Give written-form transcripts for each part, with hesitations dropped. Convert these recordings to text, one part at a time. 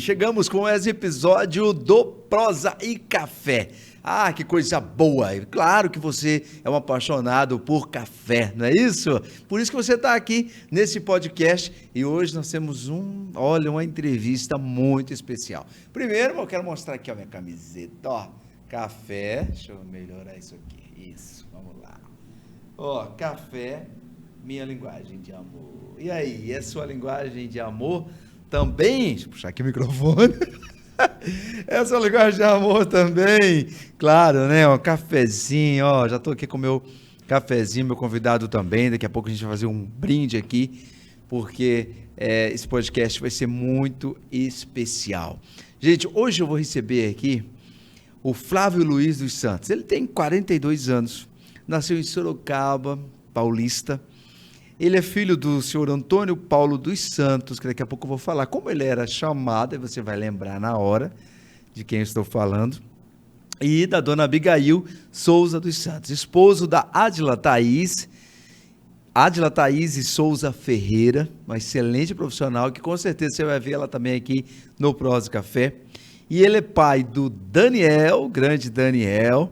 chegamos com esse episódio do Prosa e Café. Ah, que coisa boa! Claro que você é um apaixonado por café, não é isso? Por isso que você está aqui nesse podcast e hoje nós temos uma entrevista muito especial. Primeiro, eu quero mostrar aqui a minha camiseta, ó, café, deixa eu melhorar isso aqui, isso, vamos lá. Ó, café, minha linguagem de amor. E aí, é sua linguagem de amor também? Deixa eu puxar aqui o microfone. Essa linguagem de amor também, claro, né? Um cafezinho, ó, já tô aqui com o meu cafezinho, meu convidado também. Daqui a pouco a gente vai fazer um brinde aqui, porque esse podcast vai ser muito especial. Gente, hoje eu vou receber aqui o Flávio Luiz dos Santos. Ele tem 42 anos, nasceu em Sorocaba, paulista. Ele é filho do senhor Antônio Paulo dos Santos, que daqui a pouco eu vou falar como ele era chamado, e você vai lembrar na hora de quem eu estou falando, e da dona Abigail Souza dos Santos, esposo da Ádila Thaís e Souza Ferreira, uma excelente profissional, que com certeza você vai ver ela também aqui no Prosa Café. E ele é pai do Daniel, grande Daniel,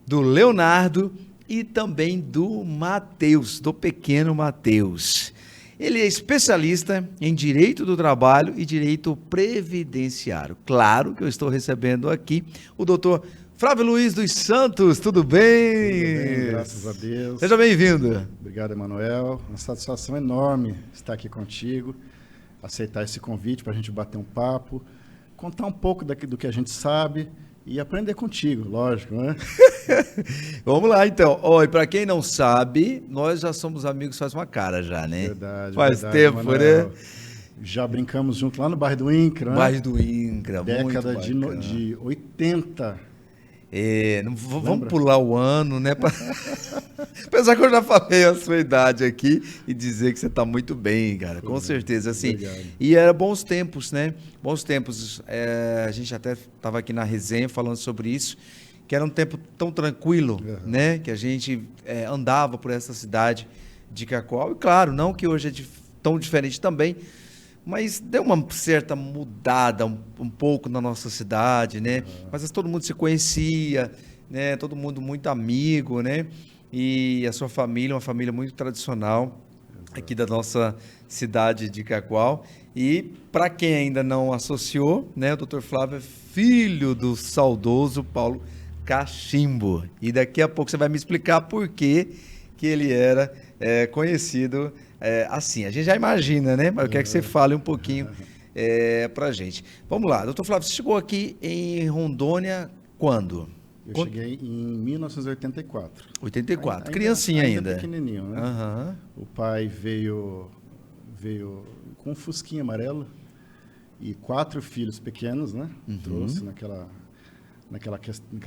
do Leonardo e também do Matheus, do pequeno Matheus. Ele é especialista em direito do trabalho e direito previdenciário. Claro que eu estou recebendo aqui o doutor Flávio Luiz dos Santos. Tudo bem? Tudo bem, graças a Deus. Seja bem-vindo. Obrigado, Emanuel. Uma satisfação enorme estar aqui contigo, aceitar esse convite para a gente bater um papo, contar um pouco do que a gente sabe e aprender contigo, lógico, né? Vamos lá, então. E para quem não sabe, nós já somos amigos faz uma cara já, né? Verdade. Faz tempo, Emanuel. né? Já brincamos junto lá no bairro do INCRA, né? Bairro do INCRA, década muito de 80. Vamos pular o ano, né? Apesar que eu já falei a sua idade aqui e dizer que você está muito bem, cara, com certeza. Assim, e era bons tempos, né? Bons tempos. A gente até estava aqui na resenha falando sobre isso, que era um tempo tão tranquilo, né? Que a gente andava por essa cidade de Cacoal. E claro, não que hoje é tão diferente também, mas deu uma certa mudada um pouco na nossa cidade, né? Mas todo mundo se conhecia, né? Todo mundo muito amigo, né? E a sua família, uma família muito tradicional aqui da nossa cidade de Cacoal. E para quem ainda não associou, né? O Dr. Flávio é filho do saudoso Paulo Cachimbo. E daqui a pouco você vai me explicar por que ele era conhecido assim. A gente já imagina, né? Mas eu quero que você fale um pouquinho para a gente. Vamos lá, doutor Flávio, você chegou aqui em Rondônia quando? Eu cheguei em 1984. 84, criancinha ainda. Pequenininho, né? O pai veio com um fusquinha amarelo e 4 filhos pequenos, né? Trouxe naquela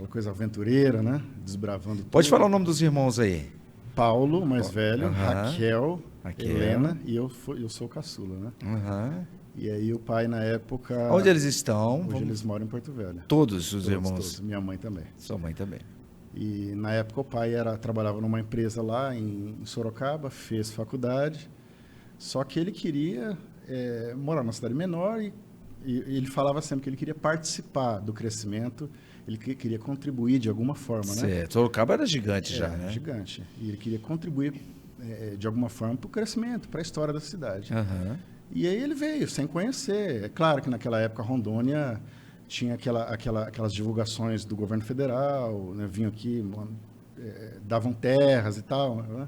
coisa aventureira, né? Desbravando tudo. Pode falar o nome dos irmãos aí. Paulo, mais velho, Raquel, Helena, e eu sou o caçula, né? E aí o pai, na época... Onde eles estão? Hoje eles moram em Porto Velho. Todos os irmãos? Todos. Minha mãe também. Sua mãe também. E na época o pai trabalhava numa empresa lá em Sorocaba, fez faculdade, só que ele queria morar numa cidade menor e ele falava sempre que ele queria participar do crescimento, ele queria contribuir de alguma forma, né? Certo. Sorocaba era gigante já, né? Gigante. E ele queria contribuir de alguma forma para o crescimento, para a história da cidade. E aí ele veio, sem conhecer. É claro que naquela época Rondônia tinha aquelas divulgações do governo federal, né? Vinham aqui, davam terras e tal, né?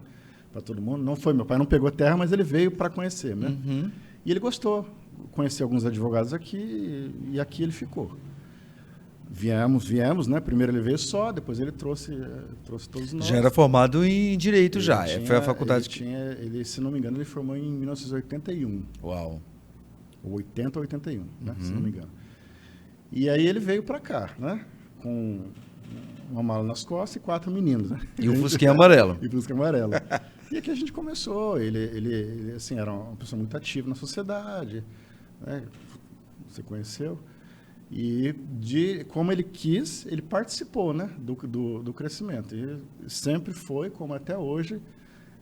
Para todo mundo. Não foi, meu pai não pegou terra, mas ele veio para conhecer, né? E ele gostou. Conheceu alguns advogados aqui e aqui ele ficou. Viemos, né? Primeiro ele veio só, depois ele trouxe todos nós. Já era formado em Direito já, foi a faculdade ele, se não me engano, ele formou em 1981. Uau. 80 ou 81, né? Se não me engano. E aí ele veio para cá, né? Com uma mala nas costas e 4 meninos, né? E o fusquinha amarelo. E o fusquinha amarelo. E aqui a gente começou, ele assim, era uma pessoa muito ativa na sociedade, né? Você conheceu. E como ele quis, ele participou, né, do crescimento. E sempre foi, como até hoje,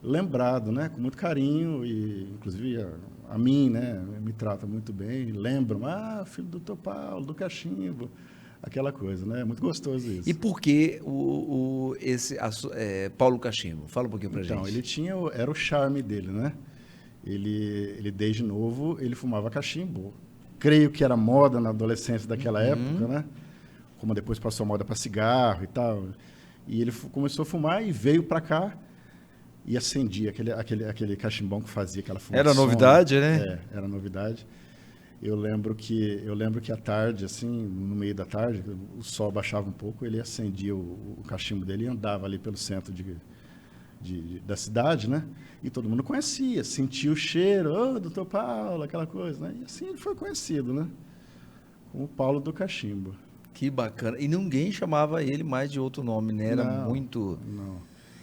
lembrado, né? Com muito carinho e, inclusive, a mim, né? Me trata muito bem. Lembram, filho do Dr. Paulo, do cachimbo, aquela coisa, né? É muito gostoso isso. E por que Paulo Cachimbo? Fala um pouquinho pra Então, gente. ele tinha, era o charme dele, né? Ele desde novo, ele fumava cachimbo. Creio que era moda na adolescência daquela época, né? Como depois passou a moda para cigarro e tal. E ele começou a fumar e veio para cá e acendia aquele cachimbão que fazia aquela fumaça. Era novidade, né? Era novidade. Eu lembro que à tarde, assim, no meio da tarde, o sol baixava um pouco, ele acendia o cachimbo dele e andava ali pelo centro da cidade, né? E todo mundo conhecia, sentia o cheiro, Dr. Paulo, aquela coisa, né? E assim ele foi conhecido, né? Como Paulo do Cachimbo. Que bacana. E ninguém chamava ele mais de outro nome, né? Era muito... Não.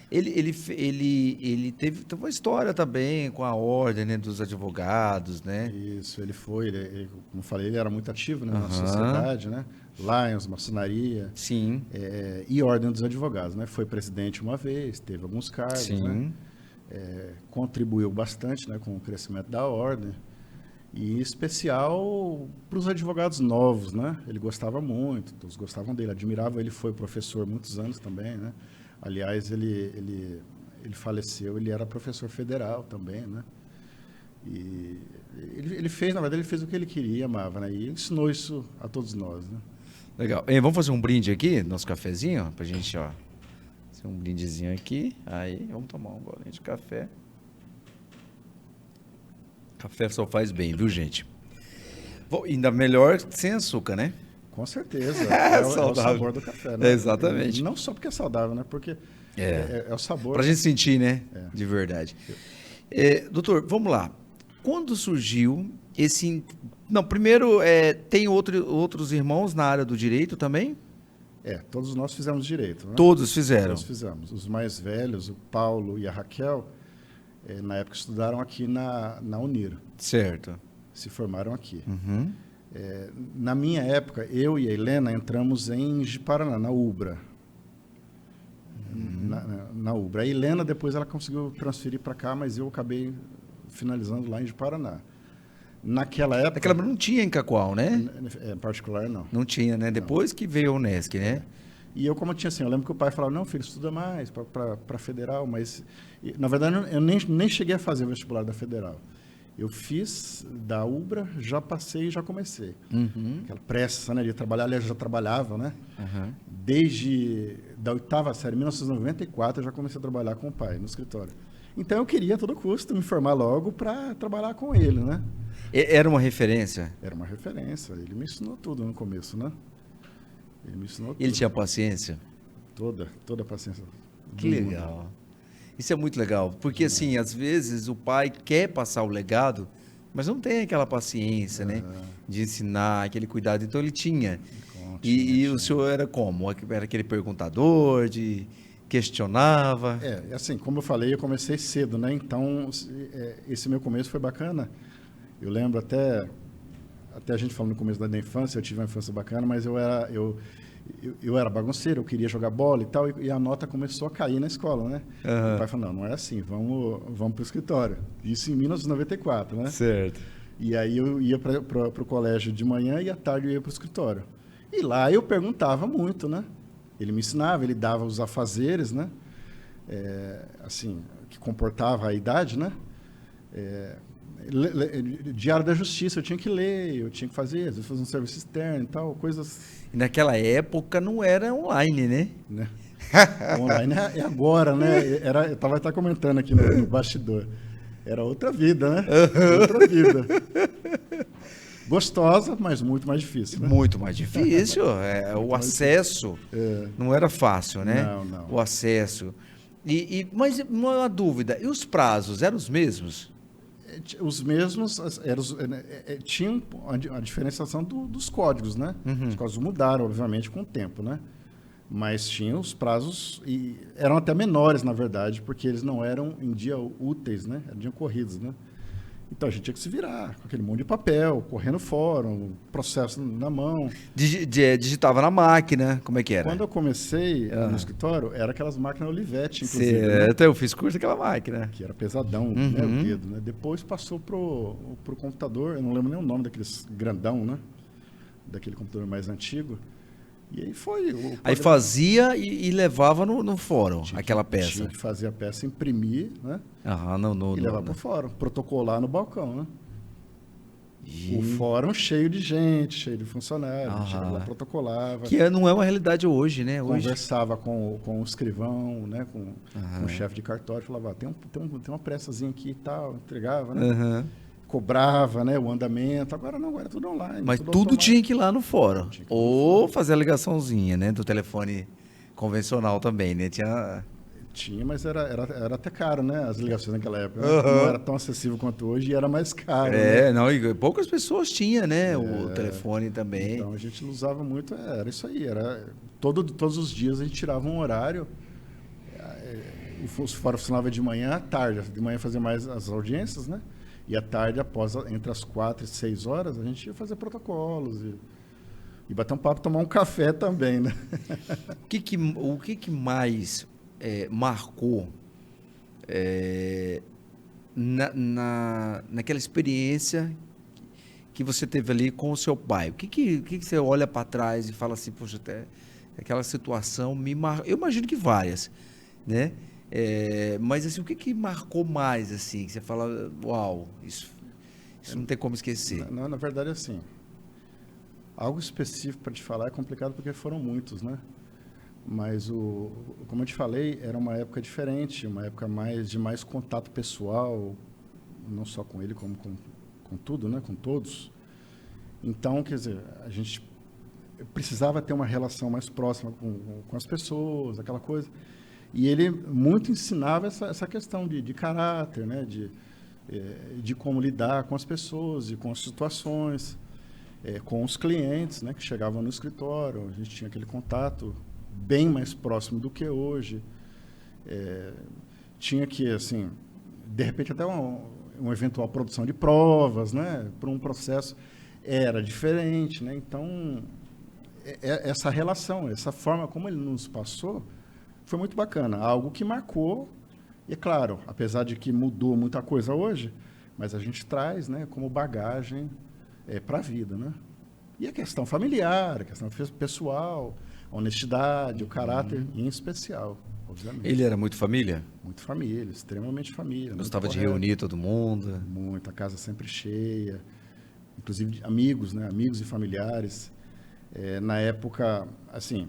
Ele teve uma história também com a ordem, né, dos advogados, né? Isso, ele, como eu falei, ele era muito ativo, né, na sociedade, né? Lions, maçonaria. Sim. E ordem dos advogados, né? Foi presidente uma vez, teve alguns cargos, sim, né? Contribuiu bastante, né, com o crescimento da ordem. E em especial para os advogados novos, né? Ele gostava muito, todos gostavam dele, admiravam. Ele foi professor muitos anos também, né? Aliás, ele faleceu, ele era professor federal também, né? E ele fez, na verdade, ele fez o que ele queria, amava, né? E ensinou isso a todos nós, né? Legal. Vamos fazer um brinde aqui, nosso cafezinho, pra gente, ó. Fazer um brindezinho aqui. Aí, vamos tomar um golinho de café. Café só faz bem, viu, gente? Ainda melhor sem açúcar, né? Com certeza. É o sabor do café, né? Exatamente. Não só porque é saudável, né? Porque é o sabor. Pra gente sentir, né? De verdade. Doutor, vamos lá. Quando surgiu esse... Não, primeiro, tem outros irmãos na área do direito também? Todos nós fizemos direito, né? Todos fizeram? Todos fizemos. Os mais velhos, o Paulo e a Raquel, na época estudaram aqui na Uniro. Certo. Se formaram aqui. Uhum. Na minha época, eu e a Helena entramos em Ji-Paraná, na UBRA. Na UBRA. A Helena, depois, ela conseguiu transferir para cá, mas eu acabei finalizando lá em Ji-Paraná. Naquela época... Naquela época não tinha em Cacoal, né? Em particular, não. Não tinha, né? Depois que veio a Unesc, né? E eu, como tinha assim, eu lembro que o pai falava, não, filho, estuda mais para federal, mas... Na verdade, eu nem cheguei a fazer o vestibular da federal. Eu fiz da UBRA, já passei e já comecei. Aquela pressa, né, de trabalhar, aliás, eu já trabalhava, né? Desde da 8ª série, 1994, eu já comecei a trabalhar com o pai no escritório. Então, eu queria, a todo custo, me formar logo para trabalhar com ele, né? Era uma referência? Era uma referência. Ele me ensinou tudo no começo, né? Ele me ensinou tudo. Ele tinha paciência? Toda a paciência. Que legal. Isso é muito legal, porque assim, às vezes o pai quer passar o legado, mas não tem aquela paciência, né? De ensinar, aquele cuidado. Então ele tinha. E o senhor era como? Era aquele perguntador, questionava? Assim, como eu falei, eu comecei cedo, né? Então, esse meu começo foi bacana. Eu lembro até a gente falando no começo da minha infância, eu tive uma infância bacana, mas eu era bagunceiro, eu queria jogar bola e tal, e a nota começou a cair na escola, né? O pai falou, não é assim, vamos para o escritório. Isso em 1994, né? Certo. E aí eu ia para o colégio de manhã e à tarde eu ia para o escritório. E lá eu perguntava muito, né? Ele me ensinava, ele dava os afazeres, né? Assim, que comportava a idade, né? Diário da Justiça, eu tinha que ler, eu tinha que fazer, às vezes fazer um serviço externo e tal, coisas... E naquela época não era online, né? Online é agora, né? Eu estava até comentando aqui no bastidor. Era outra vida, né? Outra vida. Gostosa, mas muito mais difícil, né? Muito mais difícil. O acesso não era fácil, né? Não. O acesso. Mas uma dúvida, e os prazos, eram os mesmos? Os mesmos, tinham a diferenciação dos códigos, né? Os códigos mudaram, obviamente, com o tempo, né? Mas tinham os prazos, e eram até menores, na verdade, porque eles não eram em dia úteis, né? Eram dia corridos, né? Então a gente tinha que se virar, com aquele monte de papel, correndo fórum, processo na mão. Digitava na máquina, como é que era? Quando eu comecei no escritório, era aquelas máquinas Olivetti, inclusive. Certo, né? Eu fiz curso daquela máquina. Que era pesadão, né, o dedo, né? Depois passou pro computador, eu não lembro nem o nome daqueles grandão, né? Daquele computador mais antigo. E aí foi. Aí fazia e levava no fórum, aquela peça. Tinha que fazer a peça, imprimir, né? E levar para o fórum, protocolar no balcão, né? O fórum cheio de gente, cheio de funcionários, chegava lá, protocolava. Que não é uma realidade hoje, né? Hoje... Conversava com o escrivão, né? Com o chefe de cartório, falava, tem uma pressazinha aqui e tal, entregava, né? Cobrava, né, o andamento. Agora não, agora é tudo online. Mas tudo tinha que ir lá no fórum. Ou fazer a ligaçãozinha, né? Do telefone convencional também, né? Tinha, mas era até caro, né? As ligações naquela época. Não era tão acessível quanto hoje e era mais caro. Né? Não, e poucas pessoas tinham, né? O telefone também. Então a gente usava muito, era isso aí. Todos os dias a gente tirava um horário. O fórum funcionava de manhã à tarde. De manhã fazia mais as audiências, né? E à tarde, entre as 4 e 6 horas, a gente ia fazer protocolos e bater um papo, tomar um café também, né? O que mais marcou naquela experiência que você teve ali com o seu pai? O que você olha para trás e fala assim, poxa, até aquela situação me marcou? Eu imagino que várias, né? Mas assim, o que marcou mais, assim, que você fala, uau, isso não tem como esquecer? Na verdade, assim, algo específico para te falar é complicado porque foram muitos, né? Mas, como eu te falei, era uma época diferente, uma época de mais contato pessoal, não só com ele, como com tudo, né? Com todos. Então, quer dizer, a gente precisava ter uma relação mais próxima com as pessoas, aquela coisa. E ele muito ensinava essa questão de caráter, né? De como lidar com as pessoas e com as situações, com os clientes, né? Que chegavam no escritório. A gente tinha aquele contato bem mais próximo do que hoje. Tinha que, assim, de repente até uma eventual produção de provas, né? Para um processo era diferente, né? Então, essa relação, essa forma como ele nos passou, foi muito bacana, algo que marcou, e é claro, apesar de que mudou muita coisa hoje, mas a gente traz, né, como bagagem para a vida, né? E a questão familiar, a questão pessoal, a honestidade, o caráter em especial, obviamente. Ele era muito família? Muito família, extremamente família. Gostava de reunir todo mundo? Muito, a casa sempre cheia, inclusive amigos, né, amigos e familiares. Na época, assim,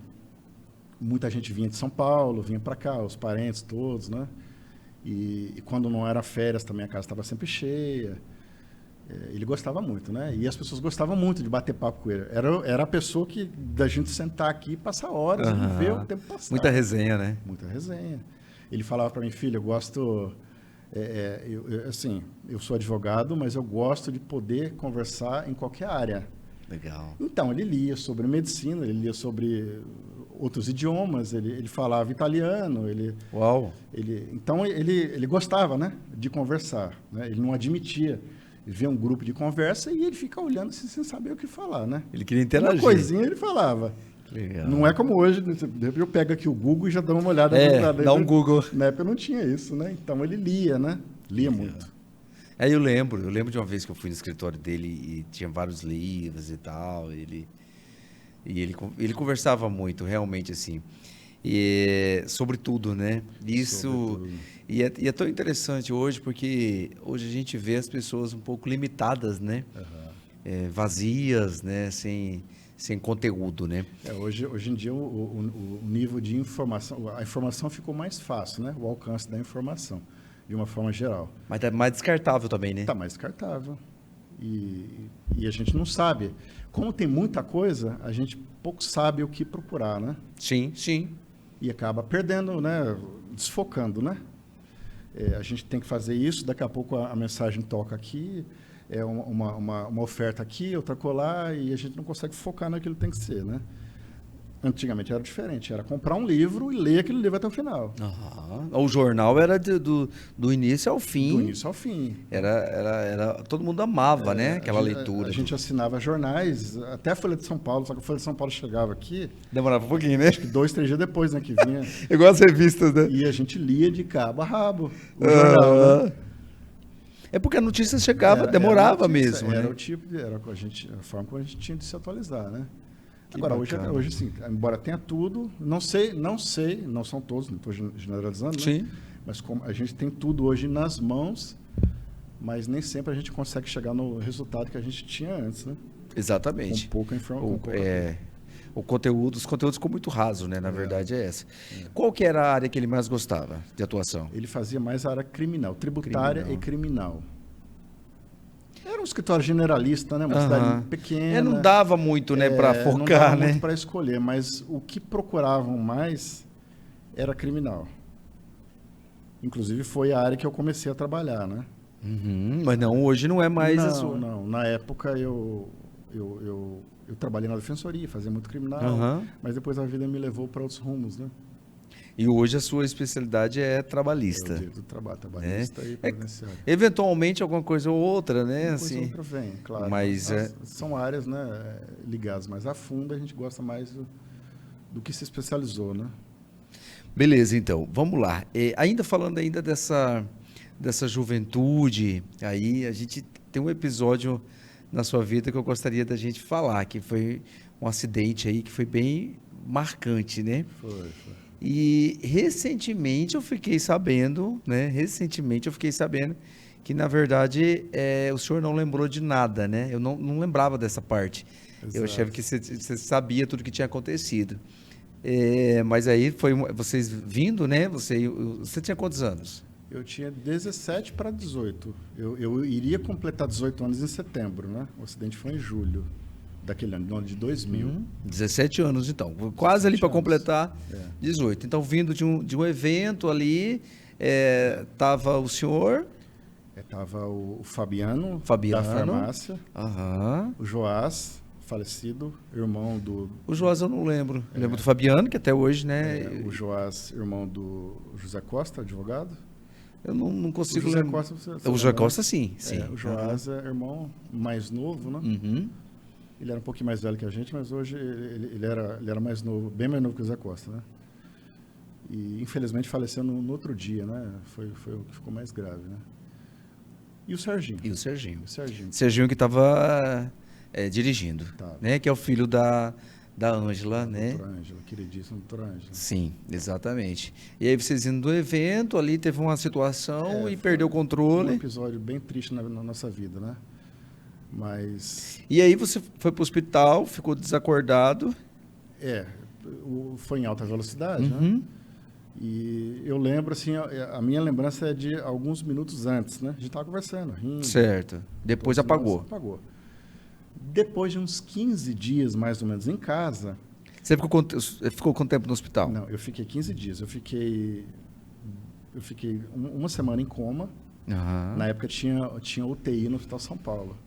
muita gente vinha de São Paulo, vinha para cá, os parentes todos, né? E quando não era férias também a casa estava sempre cheia. Ele gostava muito, né? E as pessoas gostavam muito de bater papo com ele. Era a pessoa da gente sentar aqui e passar horas e ver o tempo passar. Muita resenha, né? Muita resenha. Ele falava para mim, filho, eu gosto... eu sou advogado, mas eu gosto de poder conversar em qualquer área. Legal. Então, ele lia sobre medicina, ele lia sobre outros idiomas, ele falava italiano, Uau! Então, ele gostava, né, de conversar, né? Ele não admitia ver um grupo de conversa e ele fica olhando assim, sem saber o que falar, né? Ele queria interagir. Uma coisinha ele falava. Legal. Não é como hoje, de repente eu pego aqui o Google e já dou uma olhada. Dá um Google. Na época não tinha isso, né? Então, ele lia, né? Lia muito. Eu lembro de uma vez que eu fui no escritório dele e tinha vários livros e tal, ele conversava muito, realmente, assim, sobre tudo, né? Isso, e é tão interessante hoje, porque hoje a gente vê as pessoas um pouco limitadas, né? Vazias, né? Sem conteúdo, né? Hoje em dia o nível de informação, a informação ficou mais fácil, né? O alcance da informação, de uma forma geral. Mas está mais descartável também, né? Está mais descartável. E a gente não sabe. Como tem muita coisa, a gente pouco sabe o que procurar, né? Sim, sim. E acaba perdendo, né? Desfocando, né? A gente tem que fazer isso, daqui a pouco a mensagem toca aqui, uma oferta aqui, outra colar, e a gente não consegue focar naquilo que tem que ser, né? Antigamente era diferente, era comprar um livro e ler aquele livro até o final. O jornal era do início ao fim. Do início ao fim. Todo mundo amava, né? Aquela leitura. A gente assinava jornais, até a Folha de São Paulo, só que a Folha de São Paulo chegava aqui... Demorava um pouquinho, né? Acho que 2, 3 dias depois, né, que vinha. Igual as revistas, né? E a gente lia de cabo a rabo o jornal, né? É porque a notícia chegava, demorava mesmo, era né? o tipo, a forma como a gente tinha de se atualizar, né? Agora, hoje sim, embora tenha tudo, não sei, não são todos, não estou generalizando, né? Sim. Mas como a gente tem tudo hoje nas mãos, mas nem sempre a gente consegue chegar no resultado que a gente tinha antes, né? Exatamente. Com pouca informação. Os conteúdos ficam muito rasos, né? Na verdade é essa. Qual que era a área que ele mais gostava de atuação? Ele fazia mais a área criminal, tributária e criminal. Era um escritório generalista, né? Uma cidade pequena. Não dava muito, né, para focar, não dava né? muito para escolher, mas o que procuravam mais era criminal. Inclusive foi a área que eu comecei a trabalhar, né? Mas não, hoje não é mais a sua. Não. Na época eu trabalhei na defensoria, fazia muito criminal, mas depois a vida me levou para outros rumos, né? E hoje a sua especialidade é trabalhista. É o direito do trabalho, trabalhista e previdenciário. Eventualmente alguma coisa ou outra, né? Uma assim, coisa ou outra vem, claro. Mas são áreas, né, ligadas mais a fundo, a gente gosta mais do que se especializou, né? Beleza, então, vamos lá. Ainda falando dessa juventude, aí a gente tem um episódio na sua vida que eu gostaria da gente falar, que foi um acidente aí que foi bem marcante, né? Foi. E recentemente eu fiquei sabendo, que, na verdade, o senhor não lembrou de nada, né? Eu não lembrava dessa parte. Exato. Eu achava que você sabia tudo que tinha acontecido. Mas aí vocês vindo, né? Você tinha quantos anos? Eu tinha 17 para 18. Eu iria completar 18 anos em setembro, né? O acidente foi em julho daquele ano, no ano de 2000. 17 anos, então. Quase ali para completar 18. Então, vindo de um evento ali, estava o senhor... Estava o Fabiano, da farmácia, o Joás, falecido, irmão do... O Joás eu não lembro. Eu lembro do Fabiano, que até hoje, né? O Joás, irmão do José Costa, advogado. Eu não consigo lembrar. O José Costa, sim. O Joás é irmão mais novo, né? Ele era um pouquinho mais velho que a gente, mas hoje ele era mais novo, bem mais novo que o José Costa, né? E infelizmente faleceu no outro dia, né? Foi o que ficou mais grave, né? E o Serginho. Serginho que estava dirigindo, né? Que é o filho da Ângela, né? Doutora Ângela, queridíssima doutora Ângela. Sim, exatamente. E aí vocês indo do evento, ali teve uma situação e perdeu o controle. Um episódio bem triste na nossa vida, né? Mas... E aí você foi para o hospital, ficou desacordado. Foi em alta velocidade, né? E eu lembro, assim, a minha lembrança é de alguns minutos antes, né? A gente estava conversando, rindo. Certo. Depois apagou. Depois de uns 15 dias, mais ou menos, em casa... Você ficou quanto tempo no hospital? Não, eu fiquei 15 dias. Eu fiquei uma semana em coma. Na época tinha UTI no Hospital São Paulo.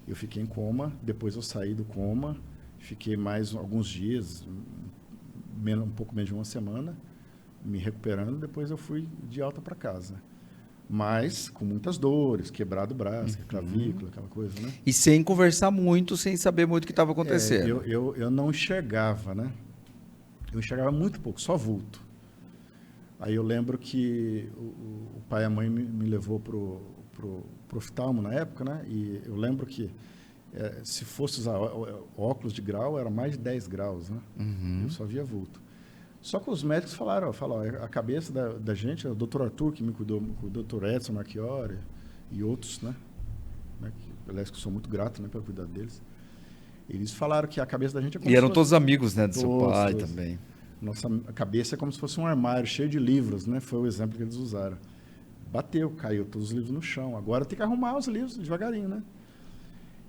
Eu fiquei em coma, depois eu saí do coma, fiquei mais alguns dias, um pouco menos de uma semana, me recuperando, depois eu fui de alta para casa. Mas com muitas dores, quebrado o braço, clavícula, aquela coisa, né? E sem conversar muito, sem saber muito o que estava acontecendo. Eu não enxergava, né? Eu enxergava muito pouco, só vulto. Aí eu lembro que o pai e a mãe me levou pro oftalmo na época, né? E eu lembro que se fosse usar óculos de grau, era mais de 10 graus, né? Eu só via vulto. Só que os médicos falaram, a cabeça da gente, o doutor Arthur, que me cuidou, o doutor Edson Marchiori e outros, né? Aliás, que eu sou muito grato, né, pelo cuidado deles. Eles falaram que a cabeça da gente é como E eram todos amigos, né, do seu pai também. Nossa cabeça é como se fosse um armário cheio de livros, né? Foi o exemplo que eles usaram. Bateu, caiu todos os livros no chão. Agora tem que arrumar os livros devagarinho, né?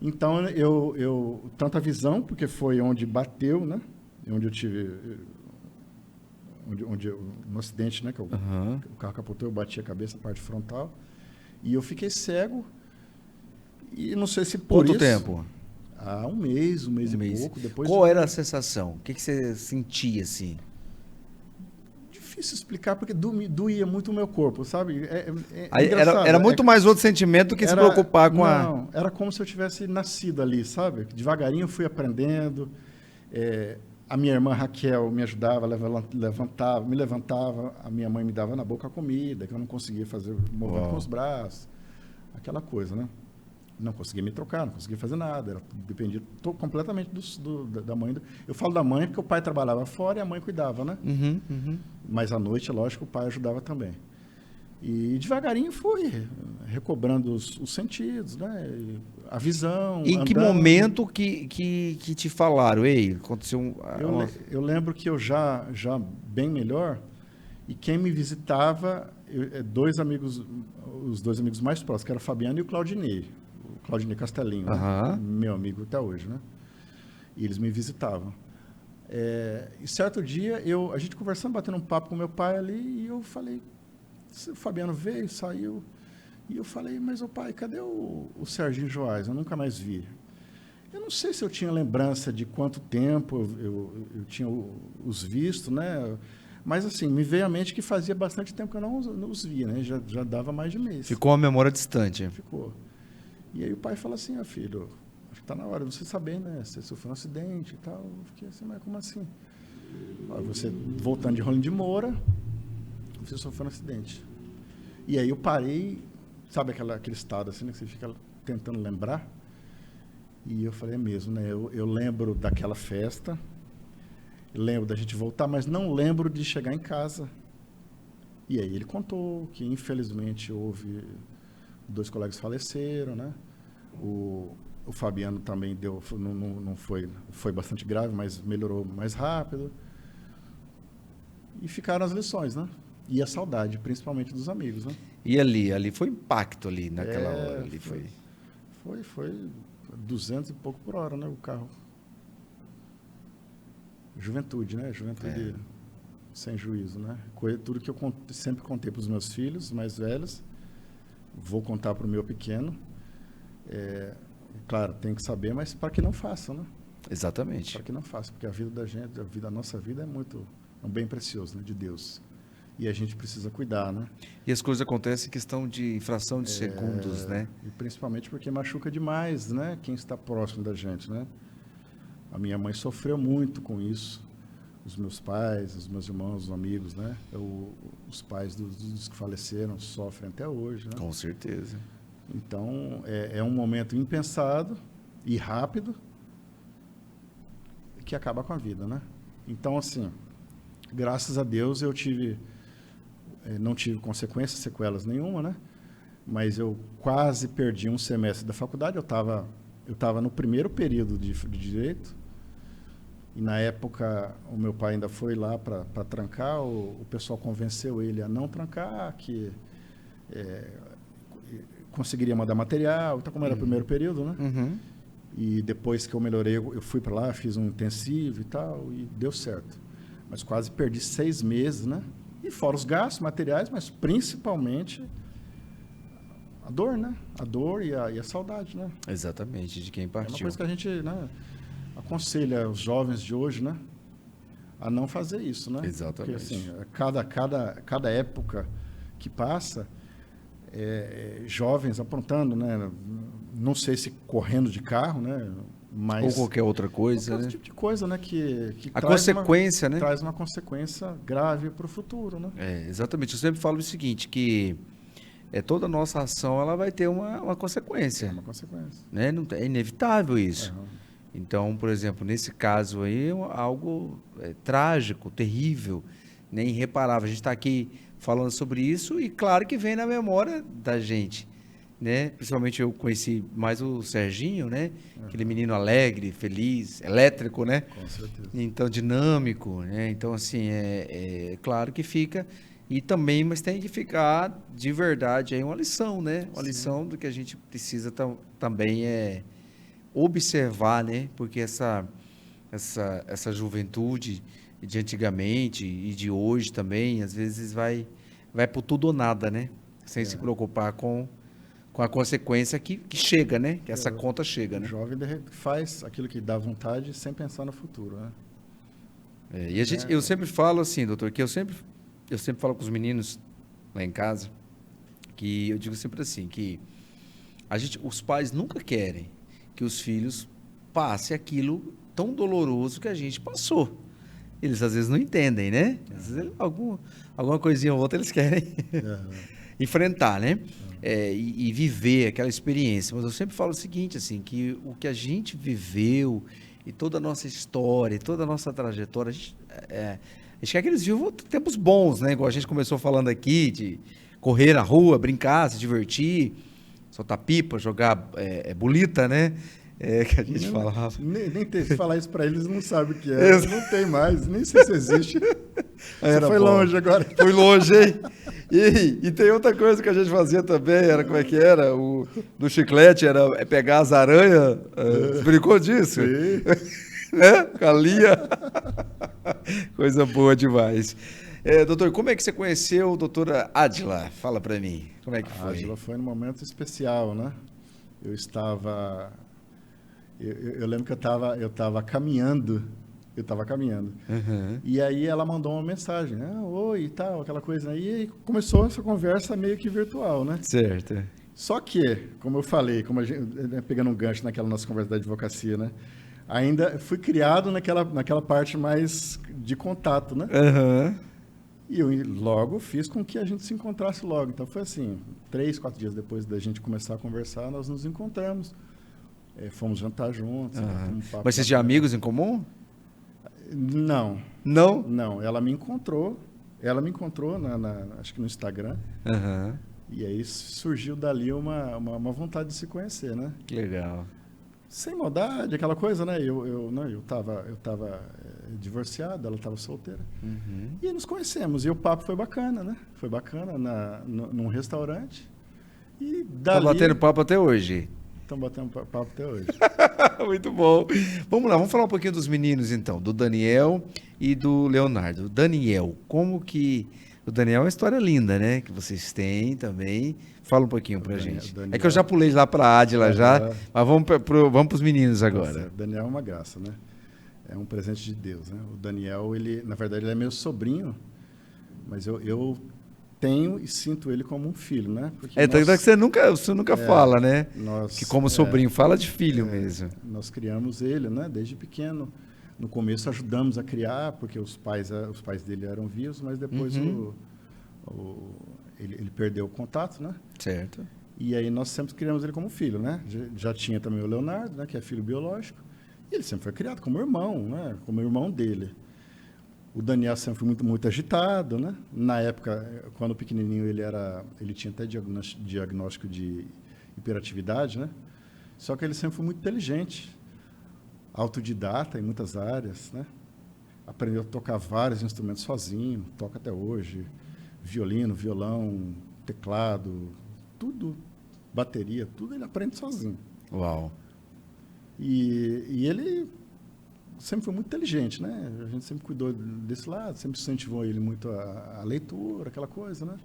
Então, eu tanto a visão, porque foi onde bateu, né? Onde eu tive... no acidente, né? Que o carro capotou, eu bati a cabeça, a parte frontal. E eu fiquei cego. E não sei se por Quanto isso... tempo? Há um mês e pouco. Depois Qual era a sensação? O que você sentia assim? Difícil explicar, porque doía muito o meu corpo, sabe? Aí engraçado. era muito mais outro sentimento do que se preocupar com Não, era como se eu tivesse nascido ali, sabe? Devagarinho eu fui aprendendo. A minha irmã Raquel me ajudava, me levantava. A minha mãe me dava na boca a comida, que eu não conseguia fazer movimento com os braços. Aquela coisa, né? Não conseguia me trocar, não conseguia fazer nada. Dependia completamente da mãe. Eu falo da mãe porque o pai trabalhava fora e a mãe cuidava, né? Mas à noite, lógico, o pai ajudava também. E devagarinho fui recobrando os sentidos, né? A visão. Em andando. que momento que te falaram? Ei, aconteceu Eu lembro que eu já bem melhor, e quem me visitava, os dois amigos mais próximos, que era o Fabiano e o Claudinei. O Claudinei Castelinho, né? Meu amigo até hoje, né? E eles me visitavam. E certo dia, a gente conversando, batendo um papo com meu pai ali, e eu falei, o Fabiano veio, saiu, e eu falei, mas o pai, cadê o Serginho Joás? Eu nunca mais vi. Eu não sei se eu tinha lembrança de quanto tempo eu tinha os visto, né? Mas assim, me veio à mente que fazia bastante tempo que eu não os via, né? Já dava mais de mês. Ficou uma memória distante. Ficou. E aí o pai falou assim, filho, acho que está na hora de você saber, né? Você sofreu um acidente e tal. Eu fiquei assim, mas como assim? Você voltando de Rolim de Moura, você sofreu um acidente. E aí eu parei, sabe aquele estado assim, né, que você fica tentando lembrar? E eu falei, mesmo, né? Eu lembro daquela festa, lembro da gente voltar, mas não lembro de chegar em casa. E aí ele contou que, infelizmente, houve 2 colegas faleceram, né? O Fabiano também não foi bastante grave, mas melhorou mais rápido. E ficaram as lições, né? E a saudade, principalmente dos amigos, né? E ali foi impacto ali naquela hora. Ali foi 200 e pouco por hora, né? O carro. Juventude, né? Juventude sem juízo, né? Tudo que eu sempre contei para os meus filhos mais velhos, vou contar para o meu pequeno. Claro, tem que saber, mas para que não façam, né? Exatamente. Para que não façam, porque a vida da gente, a nossa vida é um bem precioso, né? De Deus. E a gente precisa cuidar, né? E as coisas acontecem em questão de fração de segundos, né? E principalmente porque machuca demais, né? Quem está próximo da gente, né? A minha mãe sofreu muito com isso. Os meus pais, os meus irmãos, os amigos, né? Os pais dos que faleceram sofrem até hoje, né? Com certeza. Então, é um momento impensado e rápido que acaba com a vida, né? Então, assim, graças a Deus eu não tive consequências, sequelas nenhuma, né? Mas eu quase perdi um semestre da faculdade. Eu estava no primeiro período de Direito, e na época o meu pai ainda foi lá para trancar, o pessoal convenceu ele a não trancar, que conseguiria mandar material, então como era o primeiro período, né? E depois que eu melhorei, eu fui para lá, fiz um intensivo e tal, e deu certo. Mas quase perdi 6 meses, né? E fora os gastos materiais, mas principalmente a dor, né? A dor e a saudade, né? Exatamente, de quem partiu. É uma coisa que a gente, né, aconselha os jovens de hoje, né? A não fazer isso, né? Exatamente. Porque, assim, cada época que passa, jovens aprontando, né? Não sei se correndo de carro, né? Mas ou qualquer outra coisa, qualquer né? tipo de coisa, né? Que a consequência, né? Traz uma consequência grave para o futuro, né? Exatamente. Eu sempre falo o seguinte, que toda a nossa ação ela vai ter uma consequência. Uma consequência. Né? É inevitável isso. Uhum. Então, por exemplo, nesse caso aí, algo trágico, terrível, né? Irreparável. A gente está aqui falando sobre isso e claro que vem na memória da gente. Né? Principalmente eu conheci mais o Serginho, né? Uhum. Aquele menino alegre, feliz, elétrico, né? Com certeza. Então, dinâmico, né? Então, assim, claro que fica... E também, mas tem que ficar de verdade aí uma lição, né? Uma lição do que a gente precisa também observar, né? Porque essa juventude de antigamente e de hoje também, às vezes vai por tudo ou nada, né? Sem se preocupar com Com a consequência que chega, né? Que essa conta chega, né? O jovem faz aquilo que dá vontade sem pensar no futuro, né? E eu sempre falo assim, doutor, que eu sempre falo com os meninos lá em casa, que eu digo sempre assim, que os pais nunca querem que os filhos passem aquilo tão doloroso que a gente passou. Eles às vezes não entendem, né? Às vezes, alguma coisinha ou outra eles querem enfrentar, né? E viver aquela experiência. Mas eu sempre falo o seguinte, assim, que o que a gente viveu e toda a nossa história, e toda a nossa trajetória, a gente quer que eles vivam tempos bons, né? Igual a gente começou falando aqui, de correr na rua, brincar, se divertir, soltar pipa, jogar bolita, né? Que a gente falava. Nem se falar isso para eles, não sabe o que é. Não tem mais, nem sei se existe. Você foi longe agora. Fui longe, hein? E tem outra coisa que a gente fazia também, era como é que era? Do chiclete, era pegar as aranhas. Você brincou disso? Sim. Né? Calia. Coisa boa demais. Doutor, como é que você conheceu a doutora Adila? Fala para mim. Como é que foi? A Adila foi num momento especial, né? Eu lembro que eu estava caminhando. Uhum. E aí ela mandou uma mensagem, oi e tal, aquela coisa. Né? E aí começou essa conversa meio que virtual, né? Certo. Só que, como eu falei, pegando um gancho naquela nossa conversa da advocacia, né? Ainda fui criado naquela parte mais de contato, né? Uhum. E eu logo fiz com que a gente se encontrasse logo. Então foi assim, 3, 4 dias depois da gente começar a conversar, nós nos encontramos. Fomos jantar juntos. Uhum. Mas vocês tinham amigos em comum? Não. Não? Não, ela me encontrou acho que no Instagram. Uhum. E aí surgiu dali uma vontade de se conhecer, né? Que legal. Sem maldade, aquela coisa, né? Eu tava divorciado, ela estava solteira. Uhum. E nos conhecemos. E o papo foi bacana, né? Foi bacana num restaurante. E dali... Tá batendo papo até hoje. Estão batendo papo até hoje. Muito bom. Vamos lá, vamos falar um pouquinho dos meninos, então. Do Daniel e do Leonardo. Daniel, como que... O Daniel é uma história linda, né? Que vocês têm também. Fala um pouquinho pra gente. Daniel... É que eu já pulei lá pra Adila já, mas vamos pros meninos agora. O Daniel é uma graça, né? É um presente de Deus, né? O Daniel, na verdade, ele é meu sobrinho, mas eu tenho e sinto ele como um filho, né? Porque você nunca fala, né? Que como sobrinho, fala de filho mesmo. Nós criamos ele, né? Desde pequeno. No começo ajudamos a criar, porque os pais dele eram vivos, mas depois ele perdeu o contato, né? Certo. E aí nós sempre criamos ele como filho, né? Já tinha também o Leonardo, né? Que é filho biológico. E ele sempre foi criado como irmão, né? Como irmão dele. O Daniel sempre foi muito, muito agitado, né? Na época, quando pequenininho, ele tinha até diagnóstico de hiperatividade, né? Só que ele sempre foi muito inteligente, autodidata em muitas áreas, né? Aprendeu a tocar vários instrumentos sozinho, toca até hoje, violino, violão, teclado, tudo, bateria, tudo ele aprende sozinho. Uau! E ele sempre foi muito inteligente, né? A gente sempre cuidou desse lado, sempre incentivou ele muito a leitura, aquela coisa, né?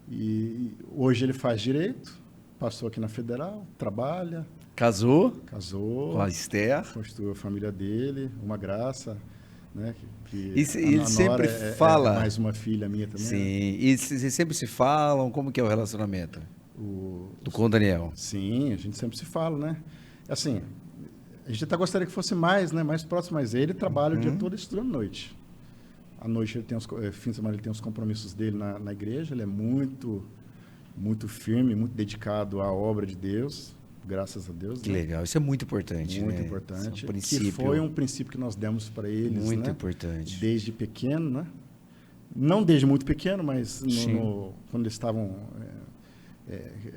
E hoje ele faz direito, passou aqui na Federal, trabalha. Casou com a Esther. Constituiu a família dele, uma graça, né? E ele sempre fala... É mais uma filha minha também. Sim, e vocês sempre se falam, como que é o relacionamento com o Daniel? Sim, a gente sempre se fala, né? Assim, a gente até gostaria que fosse mais, né? Mais próximo, mas ele trabalha o dia todo e estuda à noite. À noite, fim de semana, ele tem os compromissos dele na igreja, ele é muito, muito firme, muito dedicado à obra de Deus. Graças a Deus. Que legal, isso é muito importante, muito né? importante. É um princípio. Que foi um princípio que nós demos para eles, muito né? importante. Desde pequeno, né? Não desde muito pequeno, mas quando eles estavam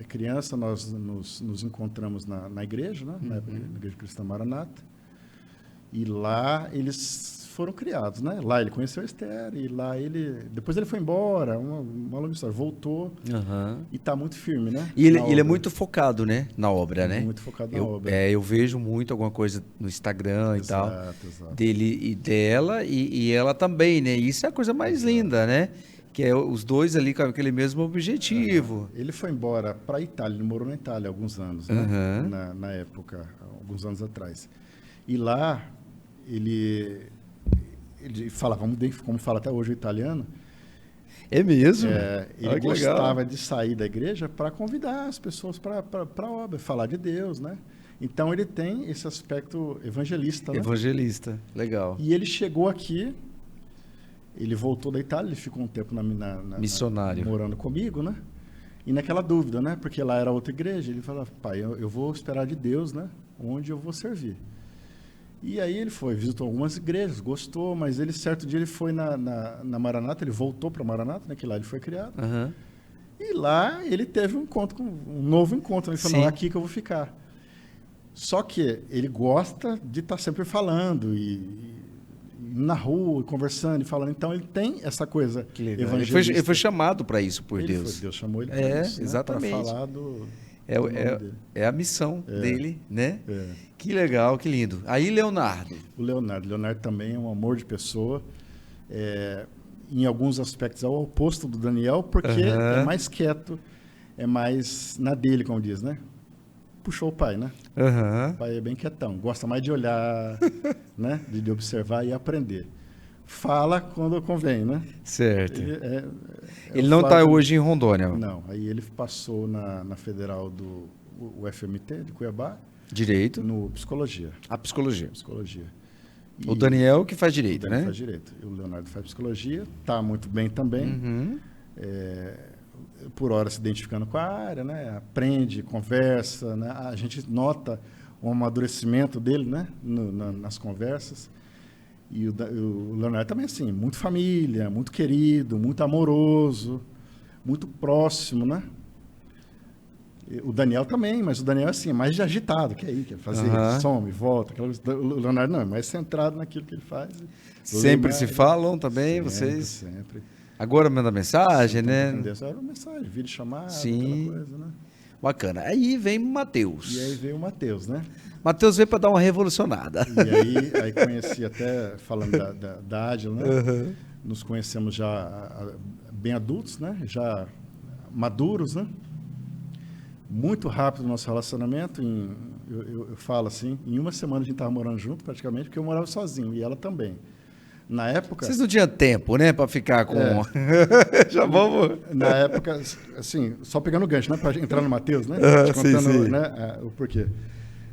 criança, nós nos encontramos na igreja, né? Na Igreja Cristã Maranata. E lá eles foram criados, né? Lá ele conheceu a Esther e lá depois ele foi embora, uma longa história, voltou e está muito firme, né? E ele é muito focado, né? Na obra, né? Muito focado na obra. Eu vejo muito alguma coisa no Instagram e tal, exato. dele e dela e ela também, né? Isso é a coisa mais linda, né? Que é os dois ali com aquele mesmo objetivo. Ele foi embora para a Itália, ele morou na Itália há alguns anos, né? Na época, alguns anos atrás. E lá, ele falava, como fala até hoje o italiano. É mesmo? Ele gostava de sair da igreja para convidar as pessoas para a obra, falar de Deus, né? Então, ele tem esse aspecto evangelista, né? Evangelista, legal. E ele chegou aqui, ele voltou da Itália, ele ficou um tempo missionário, morando comigo, né? E naquela dúvida, né? Porque lá era outra igreja, ele falava, pai, eu vou esperar de Deus, né? Onde eu vou servir. E aí ele foi, visitou algumas igrejas, gostou, mas ele, certo dia, ele foi na Maranata, ele voltou para Maranata, né? Que lá ele foi criado. E lá ele teve um novo encontro. Ele falou, aqui que eu vou ficar. Só que ele gosta de estar sempre falando e na rua, conversando e falando. Então, ele tem essa coisa evangelista. Ele foi chamado para isso por Deus. Deus chamou ele para isso, exatamente. Para falar é a missão dele, né? Que legal, que lindo. Aí, Leonardo. O Leonardo também é um amor de pessoa. Em alguns aspectos é o oposto do Daniel, porque é mais quieto, é mais na dele, como diz, né? Puxou o pai, né? O pai é bem quietão, gosta mais de olhar, né? De observar e aprender. Fala quando convém, né? Certo. Ele não está hoje em Rondônia? Não, aí ele passou na Federal do UFMT, de Cuiabá. Direito? No Psicologia. A Psicologia. Psicologia. O Daniel que faz Direito, né? Faz Direito. E o Leonardo faz Psicologia, está muito bem também. Por hora se identificando com a área, né? Aprende, conversa, né? A gente nota o amadurecimento dele, né? Nas conversas. E o Leonardo também, assim, muito família, muito querido, muito amoroso, muito próximo, né? O Daniel também, mas o Daniel, assim, é mais de agitado, que fazer some, volta. O Leonardo não, é mais centrado naquilo que ele faz. Sempre se falam também, vocês? Sempre. Agora manda mensagem, né? Mensagem, vídeo chamada, aquela coisa, né? Bacana. Aí vem Matheus. E aí veio o Matheus, né? Matheus veio para dar uma revolucionada. E aí conheci até, falando da Adila, né? Nos conhecemos já bem adultos, né? Já maduros, né? Muito rápido o nosso relacionamento. Eu falo assim, em uma semana a gente estava morando junto praticamente, porque eu morava sozinho e ela também. Na época... Vocês não tinham tempo, né, para ficar com... Já vamos... Na época, assim, só pegando o gancho, né, para entrar no Matheus, né? Sim. Né, o porquê.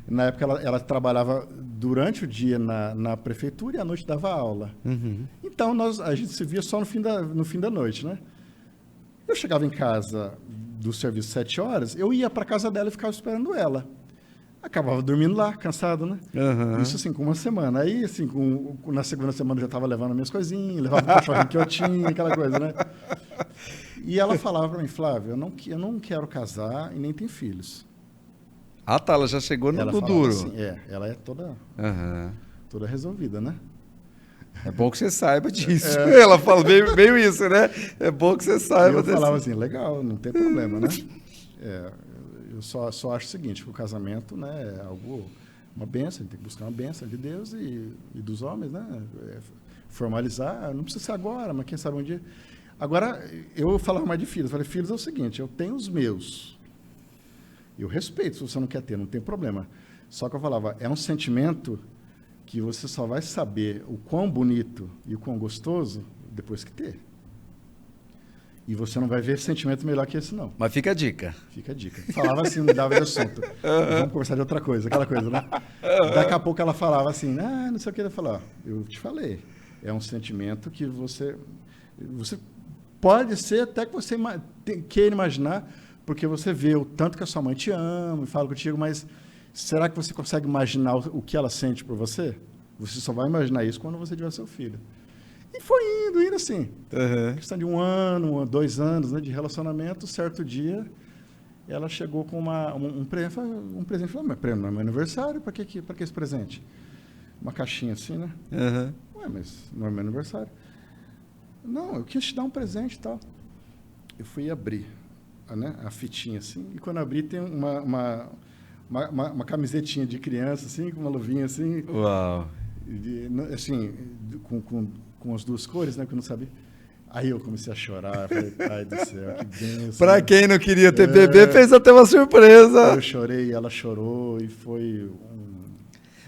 Na época ela trabalhava durante o dia na prefeitura e à noite dava aula. Então a gente se via só no fim da noite, né? Eu chegava em casa do serviço 7 horas, eu ia para casa dela e ficava esperando ela. Acabava dormindo lá, cansado, né? Isso, assim, com uma semana. Aí, assim, na segunda semana eu já estava levando minhas coisinhas, levava o cachorrinho que eu tinha, aquela coisa, né? E ela falava para mim, Flávio, eu não quero casar e nem ter filhos. Ah, tá, ela já chegou no duro. Assim, ela é toda resolvida, né? É bom que você saiba disso. Ela fala meio isso, né? É bom que você saiba. Eu falava assim, legal, não tem problema, né? Eu só acho o seguinte, que o casamento, né, é uma bênção, a gente tem que buscar uma bênção de Deus e dos homens, né? Formalizar, não precisa ser agora, mas quem sabe um dia. Agora, eu falava mais de filhos. Eu falei, filhos é o seguinte, eu tenho os meus. Eu respeito, se você não quer ter, não tem problema. Só que eu falava, é um sentimento que você só vai saber o quão bonito e o quão gostoso depois que ter. E você não vai ver sentimento melhor que esse, não. Mas fica a dica. Fica a dica. Falava assim, não dava de assunto. Vamos conversar de outra coisa, aquela coisa, né? Daqui a pouco ela falava assim, não sei o que. Ela falava, eu te falei, é um sentimento que você pode ser até que você queira imaginar, porque você vê o tanto que a sua mãe te ama e fala contigo, mas será que você consegue imaginar o que ela sente por você? Você só vai imaginar isso quando você tiver seu filho. E foi indo assim. Questão de 1 ano, 2 anos, né, de relacionamento. Certo dia, ela chegou com um presente. Falou, mas não é meu aniversário? Para que esse presente? Uma caixinha assim, né? Ué, mas não é meu aniversário. Não, eu quis te dar um presente e tal. Eu fui abrir, né, a fitinha assim. E quando abri, tem uma camisetinha de criança, assim, com uma luvinha assim. Uau! Assim, com as 2 cores, né, que eu não sabia. Aí eu comecei a chorar, falei, pai do céu, que bênção. Para quem não queria ter bebê, fez até uma surpresa. Eu chorei, ela chorou e foi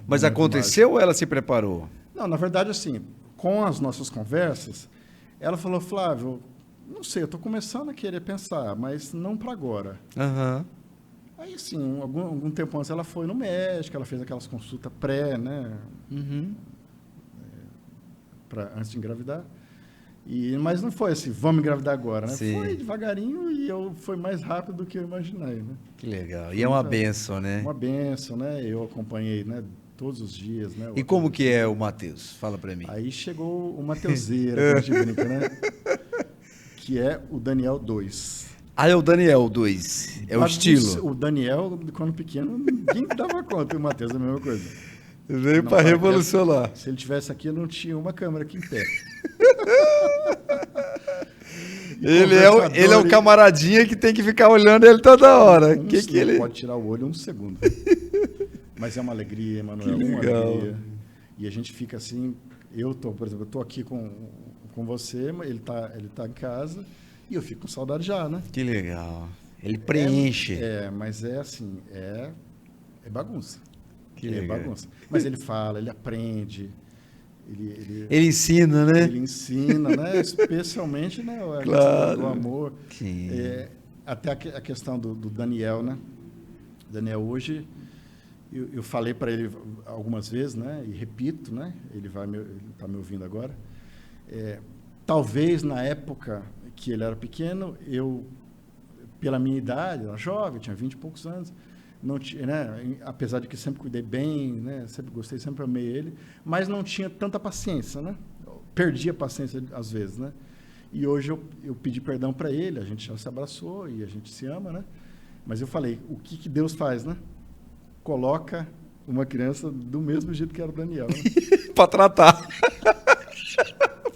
Mas aconteceu ou ela se preparou? Não, na verdade, assim, com as nossas conversas, ela falou, Flávio, não sei, eu estou começando a querer pensar, mas não para agora. Uhum. Aí, assim, algum tempo antes ela foi no médico, ela fez aquelas consultas pré, né? Uhum. Antes de engravidar. Mas não foi assim, vamos engravidar agora, né? Sim. Foi devagarinho e foi mais rápido do que eu imaginei, né? Que legal. E é uma bênção, né? Uma bênção, né? Eu acompanhei, né? Todos os dias, né? E como que é o Matheus? Fala para mim. Aí chegou o Mateuseira, que a gente brinca, né? Que é o Daniel 2. Ah, é o Daniel 2. É o estilo. O Daniel, quando pequeno, ninguém dava conta. E o Matheus é a mesma coisa. Veio para revolucionar. Se ele tivesse aqui, eu não tinha uma câmera aqui em pé. Ele é o camaradinha que tem que ficar olhando ele toda hora. Que ele pode tirar o olho um segundo. Mas é uma alegria, Emanuel, uma alegria. E a gente fica assim, por exemplo, eu tô aqui com você, ele tá em casa e eu fico com saudade já, né? Que legal. Ele preenche. Mas é assim, é bagunça. Que legal. Bagunça. Mas ele fala, ele aprende. Ele ensina, né? Ele ensina, né? Especialmente, né? A claro. Do amor. Sim. Até a questão do Daniel, né? Daniel, hoje, eu falei para ele algumas vezes, né? E repito, né? Ele está me ouvindo agora. Talvez na época que ele era pequeno, pela minha idade, era jovem, tinha 20 e poucos anos, não tinha, né? Apesar de que sempre cuidei bem, né? Sempre gostei, sempre amei ele, mas não tinha tanta paciência, né? Perdi a paciência às vezes, né? E hoje eu pedi perdão para ele, a gente já se abraçou e a gente se ama, né? Mas eu falei, o que Deus faz, né? Coloca uma criança do mesmo jeito que era o Daniel, né? Para tratar.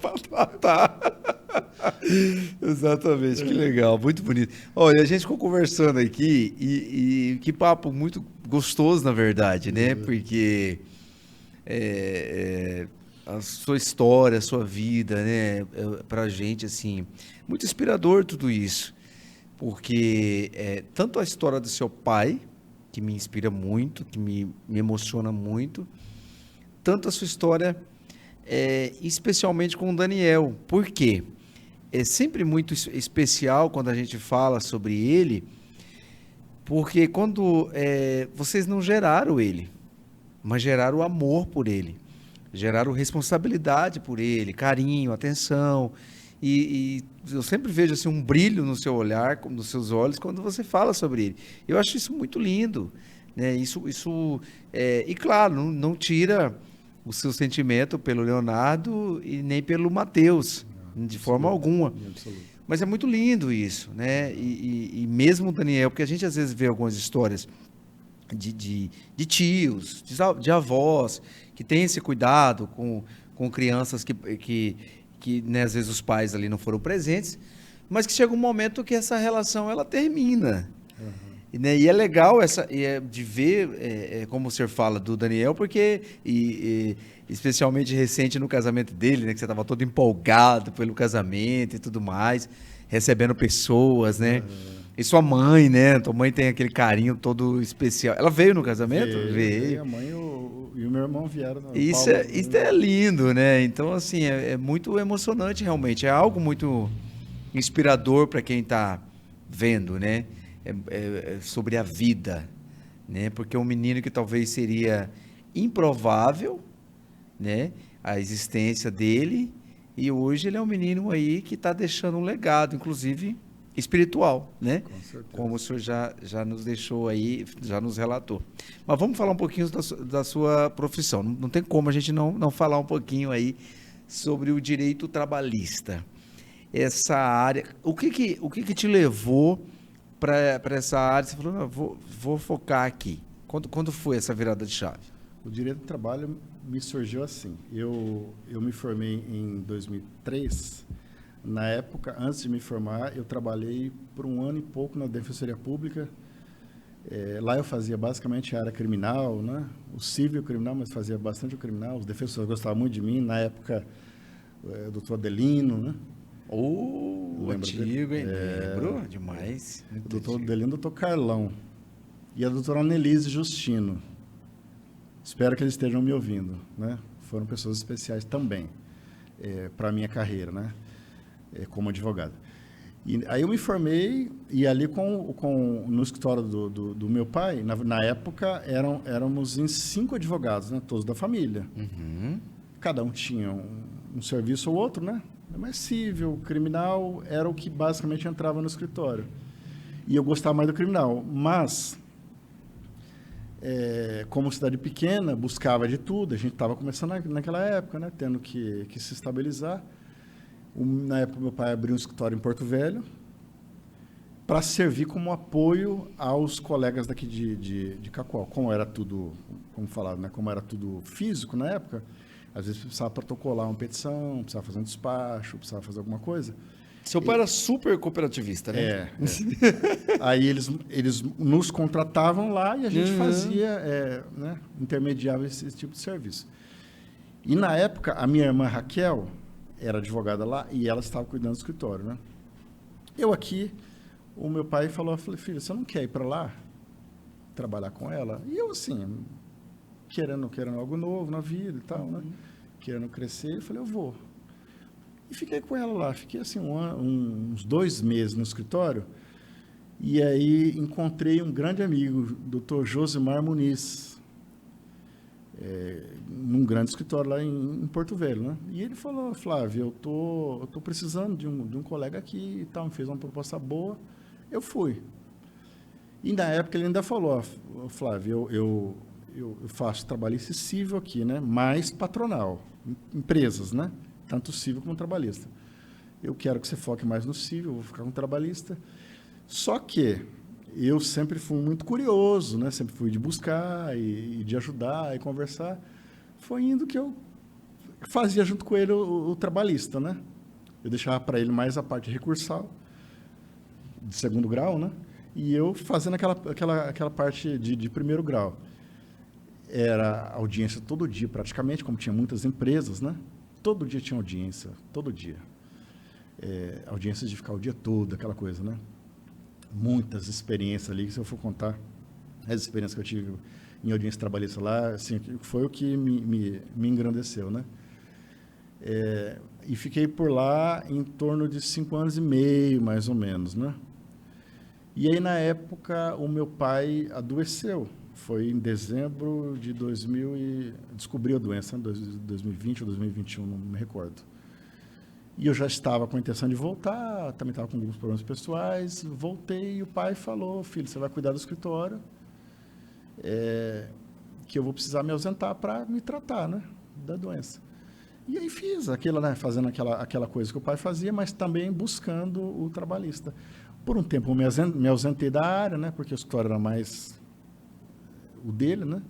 Para tratar. Exatamente, que legal, muito bonito. Olha, a gente ficou conversando aqui e que papo muito gostoso, na verdade, né? Porque a sua história, a sua vida, né? Pra gente, assim, muito inspirador tudo isso. Porque tanto a história do seu pai, que me inspira muito, que me emociona muito, tanto a sua história, especialmente com o Daniel. Por quê? É sempre muito especial quando a gente fala sobre ele, porque quando vocês não geraram ele, mas geraram amor por ele, geraram responsabilidade por ele, carinho, atenção, e eu sempre vejo assim, um brilho no seu olhar, nos seus olhos, quando você fala sobre ele. Eu acho isso muito lindo, né? E claro, não tira o seu sentimento pelo Leonardo e nem pelo Matheus, de forma alguma. Mas é muito lindo isso, né? E mesmo o Daniel, porque a gente às vezes vê algumas histórias de tios, de avós, que têm esse cuidado com crianças que né, às vezes os pais ali não foram presentes, mas que chega um momento que essa relação ela termina. Uhum. Né? E é legal de ver como o senhor fala do Daniel, porque especialmente recente no casamento dele, né, que você estava todo empolgado pelo casamento e tudo mais, recebendo pessoas, né? Uhum. E sua mãe, né? Tua mãe tem aquele carinho todo especial. Ela veio no casamento? Veio. A mãe e o meu irmão vieram. Isso é lindo, né? Então, assim, é muito emocionante realmente. É algo muito inspirador para quem está vendo, né? Sobre a vida, né? Porque é um menino que talvez seria improvável, né? A existência dele, e hoje ele é um menino aí que está deixando um legado, inclusive espiritual, né? Com certeza. Como o senhor já nos deixou aí, já nos relatou. Mas vamos falar um pouquinho da sua profissão. Não tem como a gente não falar um pouquinho aí sobre o direito trabalhista. Essa área, o que te levou para essa área? Você falou, não, vou focar aqui. Quando foi essa virada de chave? O direito do trabalho me surgiu assim. Eu me formei em 2003. Na época, antes de me formar, eu trabalhei por 1 ano e pouco na Defensoria Pública. Lá eu fazia basicamente a área criminal, né? O civil criminal, mas fazia bastante o criminal. Os defensores gostavam muito de mim. Na época, o doutor Adelino, né? Antigo, hein? Lembro demais. O doutor Delino, doutor Carlão. E a doutora Annelise Justino. Espero que eles estejam me ouvindo, né? Foram pessoas especiais também para a minha carreira, né? Como advogado. E aí eu me formei e ali no escritório do meu pai, na época, éramos em 5 advogados, né? Todos da família. Uhum. Cada um tinha um serviço ou outro, né? Mas civil, criminal, era o que basicamente entrava no escritório. E eu gostava mais do criminal, mas... como cidade pequena, buscava de tudo. A gente estava começando naquela época, né, tendo que se estabilizar. Na época, meu pai abriu um escritório em Porto Velho para servir como apoio aos colegas daqui de Cacoal. Como era tudo, como falava, né, como era tudo físico na época, às vezes precisava protocolar uma petição, precisava fazer um despacho, precisava fazer alguma coisa. Seu pai era super cooperativista, né? Aí eles nos contratavam lá e a gente fazia, né, intermediava esse tipo de serviço. E, na época, a minha irmã Raquel era advogada lá e ela estava cuidando do escritório, né? Eu aqui, o meu pai falou, filho, você não quer ir para lá trabalhar com ela? E eu, assim, querendo algo novo na vida e tal, né? Querendo crescer, eu falei, eu vou. E fiquei com ela lá. Fiquei assim uns 2 meses no escritório. E aí encontrei um grande amigo, Dr. Josimar Muniz, num grande escritório lá em Porto Velho, né? E ele falou, Flávio, eu tô precisando de um colega aqui e tal. Me fez uma proposta boa. Eu fui. E na época ele ainda falou, Flávio, eu faço trabalhista civil aqui, né? Mais patronal, empresas, né? Tanto civil como trabalhista. Eu quero que você foque mais no civil, eu vou ficar com trabalhista. Só que eu sempre fui muito curioso, né? Sempre fui de buscar e de ajudar e conversar. Foi indo que eu fazia junto com ele o trabalhista, né? Eu deixava para ele mais a parte recursal, de 2º grau, né? E eu fazendo aquela parte de 1º grau. Era audiência todo dia, praticamente, como tinha muitas empresas, né? Todo dia tinha audiência, todo dia. Audiências de ficar o dia todo, aquela coisa, né? Muitas experiências ali, se eu for contar as experiências que eu tive em audiência trabalhista lá, assim, foi o que me engrandeceu, né? E fiquei por lá em torno de 5 anos e meio, mais ou menos, né? E aí, na época, o meu pai adoeceu. Foi em dezembro de 2000 e descobriu a doença, 2020 ou 2021, não me recordo. E eu já estava com a intenção de voltar, também estava com alguns problemas pessoais, voltei e o pai falou, filho, você vai cuidar do escritório, que eu vou precisar me ausentar para me tratar, né, da doença. E aí fiz aquilo, né, fazendo aquela coisa que o pai fazia, mas também buscando o trabalhista. Por um tempo eu me ausentei da área, né, porque o escritório era mais o dele, né?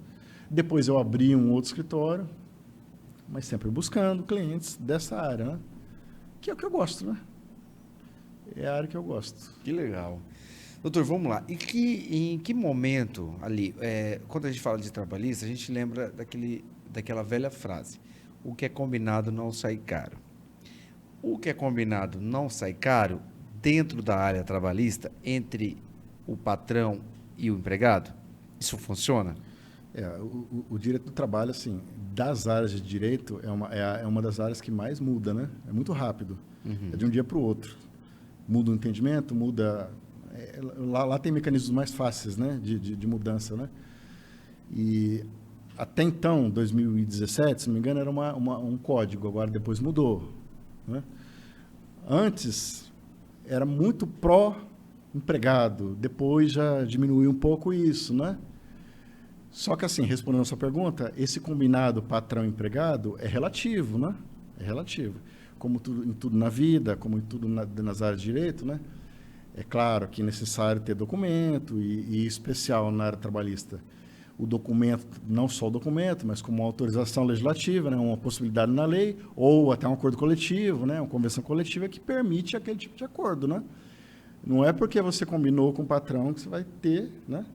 Depois eu abri um outro escritório, mas sempre buscando clientes dessa área, né? Que é o que eu gosto, né? É a área que eu gosto. Que legal. Doutor, vamos lá. Em que momento ali, quando a gente fala de trabalhista, a gente lembra daquela velha frase, o que é combinado não sai caro. O que é combinado não sai caro dentro da área trabalhista, entre o patrão e o empregado? Isso funciona? O direito do trabalho, assim, das áreas de direito, é uma das áreas que mais muda, né? É muito rápido. É de um dia para o outro. Muda o entendimento, muda... Lá tem mecanismos mais fáceis, né? De mudança, né? E até então, 2017, se não me engano, era um código, agora depois mudou, né? Antes, era muito pró-empregado, depois já diminuiu um pouco isso, né? Só que, assim, respondendo a sua pergunta, esse combinado patrão-empregado é relativo, né? É relativo. Como em tudo na vida, como em tudo nas áreas de direito, né? É claro que é necessário ter documento e especial na área trabalhista. O documento, não só o documento, mas como uma autorização legislativa, né? Uma possibilidade na lei, ou até um acordo coletivo, né? Uma convenção coletiva que permite aquele tipo de acordo, né? Não é porque você combinou com o patrão que você vai ter, né?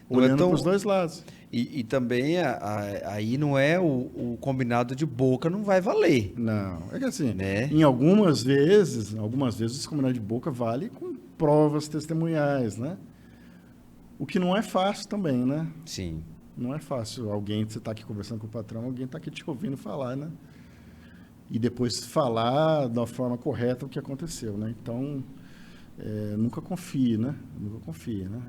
olhando para os dois lados. E também aí não é o combinado de boca, não vai valer. Não, é que assim, né? em algumas vezes, esse combinado de boca vale com provas testemunhais, né? O que não é fácil também, né? Sim. Não é fácil você tá aqui conversando com o patrão, alguém tá aqui te ouvindo falar, né? E depois falar da forma correta o que aconteceu, né? Então, nunca confie, né? Nunca confie, né?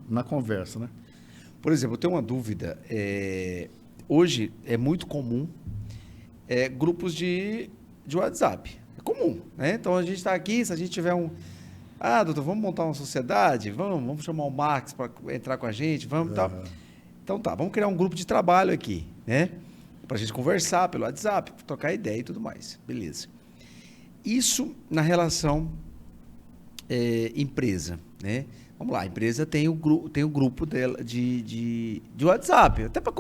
Na conversa, né? Por exemplo, eu tenho uma dúvida. Hoje é muito comum grupos de WhatsApp. É comum, né? Então, a gente está aqui, se a gente tiver doutor, vamos montar uma sociedade? Vamos chamar o Max para entrar com a gente? Vamos, tal. Então, vamos criar um grupo de trabalho aqui, né? Para a gente conversar pelo WhatsApp, trocar ideia e tudo mais. Beleza. Isso na relação empresa, né? Vamos lá, a empresa tem o grupo dela de WhatsApp, até para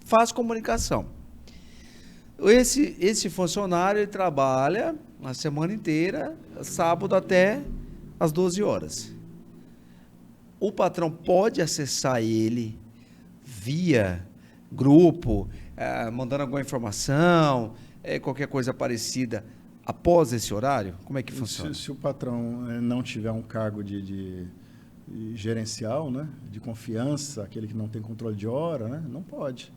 fácil comunicação. Esse funcionário ele trabalha a semana inteira, sábado até às 12 horas. O patrão pode acessar ele via grupo, mandando alguma informação, qualquer coisa parecida, após esse horário? Como é que funciona? Se o patrão não tiver um cargo de gerencial, né, de confiança, aquele que não tem controle de hora, né, não pode.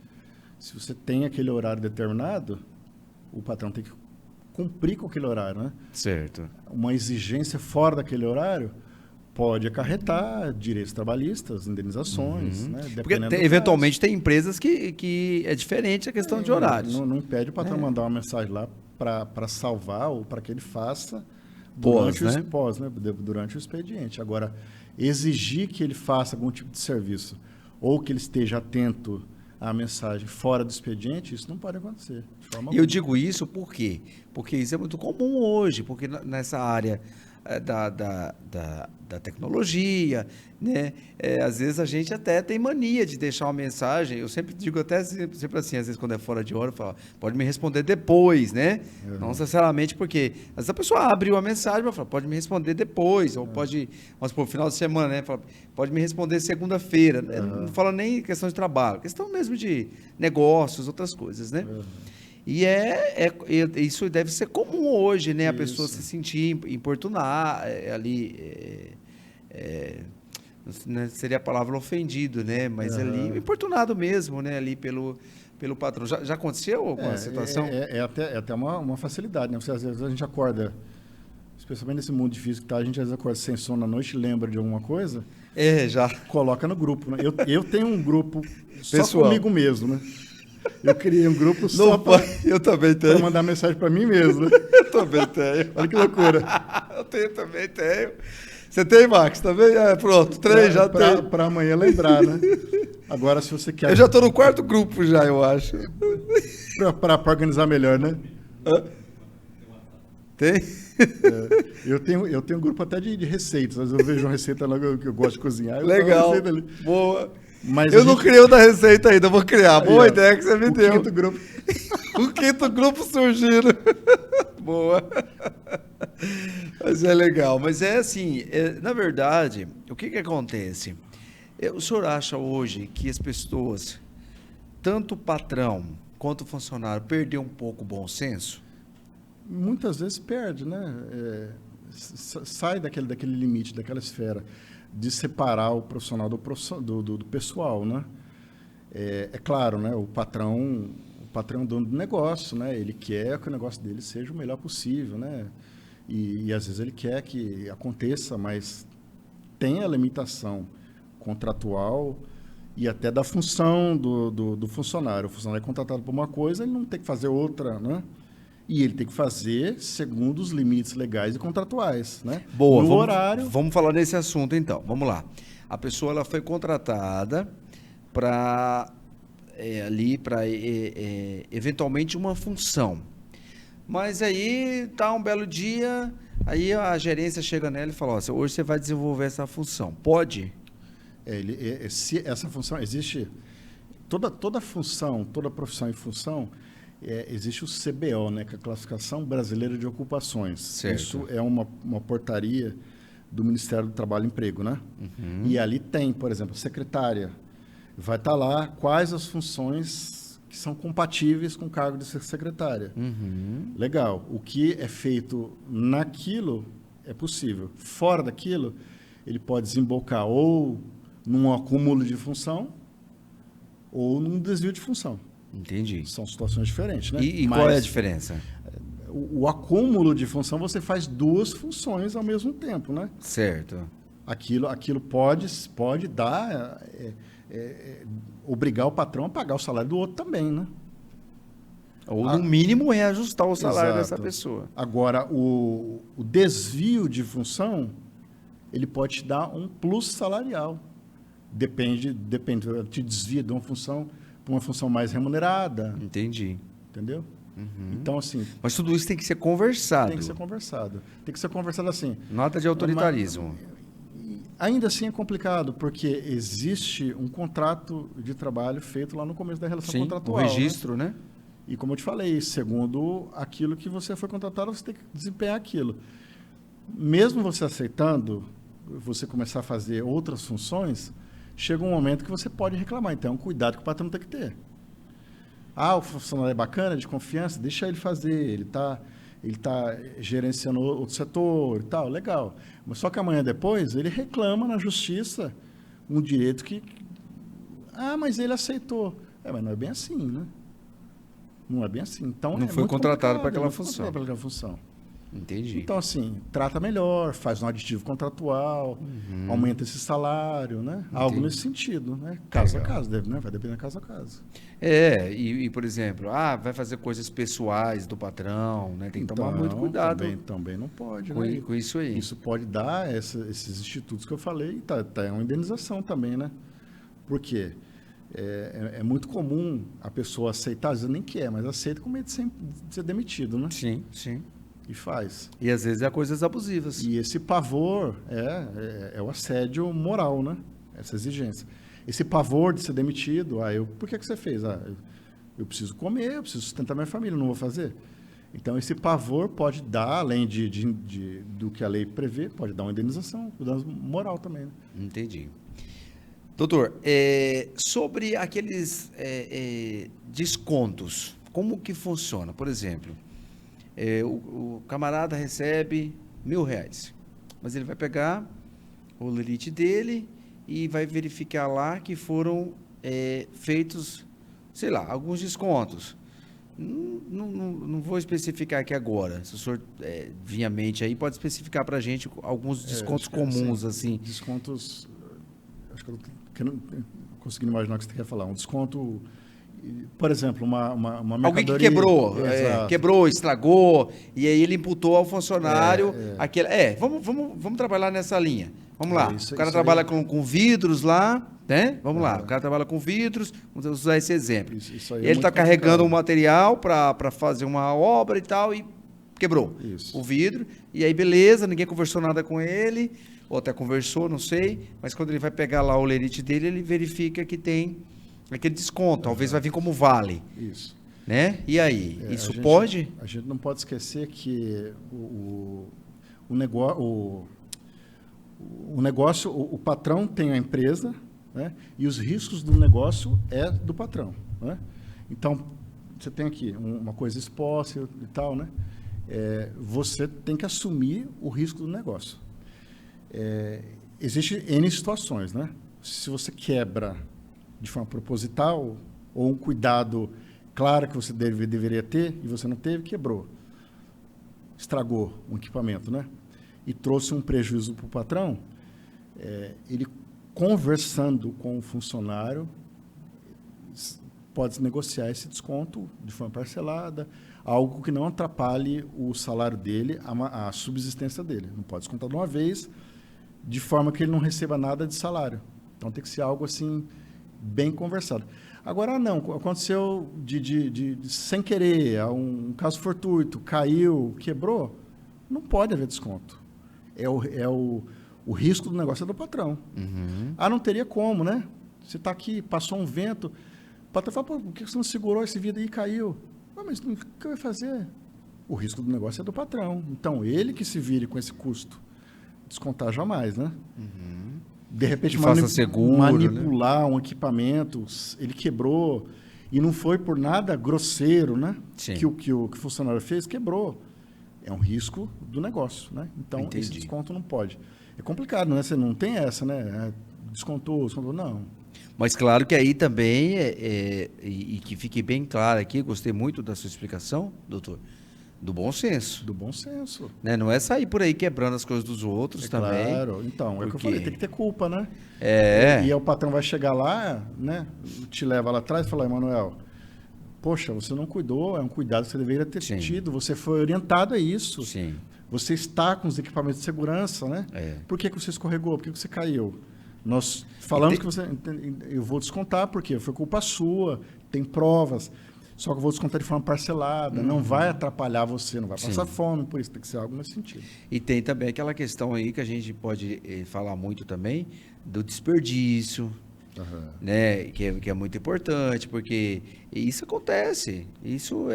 Se você tem aquele horário determinado, o patrão tem que cumprir com aquele horário, né? Certo. Uma exigência fora daquele horário pode acarretar direitos trabalhistas, indenizações, né? Porque eventualmente tem empresas que é diferente a questão de horários. Não impede o patrão mandar uma mensagem lá para salvar ou para que ele faça durante o expediente. Agora, exigir que ele faça algum tipo de serviço ou que ele esteja atento à mensagem fora do expediente, isso não pode acontecer. E eu digo isso por quê? Porque isso é muito comum hoje, porque nessa área da tecnologia, né? Às vezes a gente até tem mania de deixar uma mensagem, eu sempre digo até sempre assim, às vezes quando é fora de hora, eu falo, pode me responder depois, né? Não necessariamente porque, às vezes a pessoa abre uma mensagem e fala, pode me responder depois, ou pode, vamos supor, final de semana, né? Fala, pode me responder segunda-feira, não fala nem questão de trabalho, questão mesmo de negócios, outras coisas, né? E isso deve ser comum hoje, né? A pessoa se sentir importunar ali, não seria a palavra ofendido, né? Mas ali, importunado mesmo, né? Ali pelo patrão. Já aconteceu alguma situação? É até uma facilidade, né? Às vezes a gente acorda, especialmente nesse mundo difícil que tá, a gente às vezes acorda sem sono na noite, lembra de alguma coisa. Já. Coloca no grupo, né? Eu tenho um grupo Pessoal. Só comigo mesmo, né? Eu criei um grupo só eu também tenho. Para mandar mensagem para mim mesmo. Né? Eu também tenho. Olha que loucura. Também tenho. Você tem, Max? Também? Pronto, 3 já tem. Para amanhã lembrar, né? Agora, se você quer... Eu já estou no 4º grupo já, eu acho. Para organizar melhor, né? Tem? Eu tenho um grupo até de receitas. Às vezes eu vejo uma receita lá que eu gosto de cozinhar. Legal, boa. Mas eu não criei o da receita ainda, vou criar. Boa ideia que você me deu. Quinto grupo. O 5º grupo surgindo. Boa. Mas é legal. Mas é assim, na verdade, o que acontece? O senhor acha hoje que as pessoas, tanto o patrão quanto o funcionário, perdeu um pouco o bom senso? Muitas vezes perde, né? Sai daquele limite, daquela esfera de separar o profissional do pessoal, né? É claro, né? O patrão é um dono do negócio, né? Ele quer que o negócio dele seja o melhor possível, né? E às vezes ele quer que aconteça, mas tem a limitação contratual e até da função do funcionário. O funcionário é contratado por uma coisa, ele não tem que fazer outra, né? E ele tem que fazer segundo os limites legais e contratuais, né? Boa, no horário. Vamos falar desse assunto então. Vamos lá. A pessoa ela foi contratada para eventualmente uma função. Mas aí tá um belo dia, aí a gerência chega nela e fala: hoje você vai desenvolver essa função. Pode? Se essa função existe, toda função, toda profissão e função. Existe o CBO, né, que é a Classificação Brasileira de Ocupações. Certo. Isso é uma portaria do Ministério do Trabalho e Emprego, né? E ali tem, por exemplo, secretária. Vai estar lá quais as funções que são compatíveis com o cargo de secretária. Legal. O que é feito naquilo é possível. Fora daquilo, ele pode desembocar ou num acúmulo de função ou num desvio de função. Entendi. São situações diferentes, né? E qual é a diferença? O acúmulo de função, você faz 2 funções ao mesmo tempo, né? Certo. Aquilo pode dar, obrigar o patrão a pagar o salário do outro também, né? Ou, no mínimo, reajustar o salário dessa Exato. pessoa. Agora, o desvio de função, ele pode te dar um plus salarial. Depende, te desvia de uma função para uma função mais remunerada. Entendi. Entendeu? Então, assim... Mas tudo isso tem que ser conversado. Tem que ser conversado. Tem que ser conversado assim. Nota de autoritarismo. Ainda assim é complicado, porque existe um contrato de trabalho feito lá no começo da relação contratual. O registro, né? E como eu te falei, segundo aquilo que você foi contratado, você tem que desempenhar aquilo. Mesmo você aceitando, você começar a fazer outras funções, chega um momento que você pode reclamar. Então, é um cuidado que o patrão tem que ter. O funcionário é bacana, de confiança, deixa ele fazer. Ele tá gerenciando outro setor e tal, legal. Mas só que amanhã depois, ele reclama na justiça um direito que... mas ele aceitou. Mas não é bem assim, né? Não é bem assim. Então, não foi contratado para aquela função. Para aquela função. Entendi. Então, assim, trata melhor, faz um aditivo contratual, aumenta esse salário, né? Entendi. Algo nesse sentido, né? Caso a caso, né? Vai depender caso a caso. Por exemplo, vai fazer coisas pessoais do patrão, né? Tem que tomar muito cuidado. Também não pode, né? Com isso aí. Isso pode dar esses institutos que eu falei, é uma indenização também, né? Por quê? É muito comum a pessoa aceitar, às vezes nem quer, mas aceita com medo de ser demitido, né? Sim, sim. E faz. E às vezes é coisas abusivas. E esse pavor é o assédio moral, né? Essa exigência. Esse pavor de ser demitido, por que você fez? Eu preciso comer, eu preciso sustentar minha família, não vou fazer. Então, esse pavor pode dar, além do que a lei prevê, pode dar uma indenização, moral também. Né? Entendi. Doutor, sobre aqueles descontos, como que funciona? Por exemplo, o camarada recebe R$1.000, mas ele vai pegar o lerite dele e vai verificar lá que foram feitos, sei lá, alguns descontos. Não vou especificar aqui agora. Se o senhor vir à mente aí, pode especificar para a gente alguns descontos comuns, assim. Descontos, acho que eu não consegui imaginar o que você quer falar. Um desconto... Por exemplo, uma mercadoria... Alguém que quebrou, estragou, e aí ele imputou ao funcionário aquele... Vamos trabalhar nessa linha. Vamos lá. O cara trabalha com vidros lá, né? Vamos lá. O cara trabalha com vidros, vamos usar esse exemplo. Ele está carregando um material para fazer uma obra e tal, e quebrou o vidro. E aí, beleza, ninguém conversou nada com ele, ou até conversou, não sei, mas quando ele vai pegar lá o lerite dele, ele verifica que tem aquele desconto, talvez vai vir como vale. Isso. Né? E aí, isso pode? A gente não pode esquecer que o negócio, o patrão tem a empresa, né? E os riscos do negócio é do patrão. Né? Então, você tem aqui uma coisa exposta e tal, né? Você tem que assumir o risco do negócio. Existem N situações, né? Se você quebra de forma proposital, ou um cuidado claro que você deveria ter, e você não teve, quebrou. Estragou um equipamento, né? E trouxe um prejuízo para o patrão, ele conversando com o funcionário, pode negociar esse desconto de forma parcelada, algo que não atrapalhe o salário dele, a subsistência dele. Não pode descontar de uma vez, de forma que ele não receba nada de salário. Então, tem que ser algo assim... bem conversado. Agora, não, aconteceu de sem querer, um caso fortuito, caiu, quebrou, não pode haver desconto. O risco do negócio é do patrão. Não teria como, né? Você está aqui, passou um vento, o patrão fala, por que você não segurou esse vidro aí e caiu? Mas o que vai fazer? O risco do negócio é do patrão. Então, ele que se vire com esse custo descontar jamais, né? Uhum. De repente, faça seguro, manipular um equipamento, ele quebrou, e não foi por nada grosseiro, né? Sim. Que o funcionário fez, quebrou. É um risco do negócio, né? Então, Entendi. esse desconto não pode. É complicado, né? Você não tem essa, né? Descontou, não. Mas claro que aí também, e que fique bem claro aqui, gostei muito da sua explicação, doutor, do bom senso. Do bom senso. Né? Não é sair por aí quebrando as coisas dos outros também. Claro, então, é o que eu falei, tem que ter culpa, né? É. E aí o patrão vai chegar lá, né? Te leva lá atrás e fala, Emanuel, poxa, você não cuidou, é um cuidado que você deveria ter tido, você foi orientado a isso. Sim. Você está com os equipamentos de segurança, né? Por que você escorregou? Por que você caiu? Nós falamos que você... Eu vou descontar, porque foi culpa sua, tem provas, só que eu vou descontar de forma parcelada, não vai atrapalhar você, não vai passar fome, por isso tem que ser algo nesse sentido. E tem também aquela questão aí que a gente pode falar muito também, do desperdício, né? Que é muito importante, porque isso acontece, isso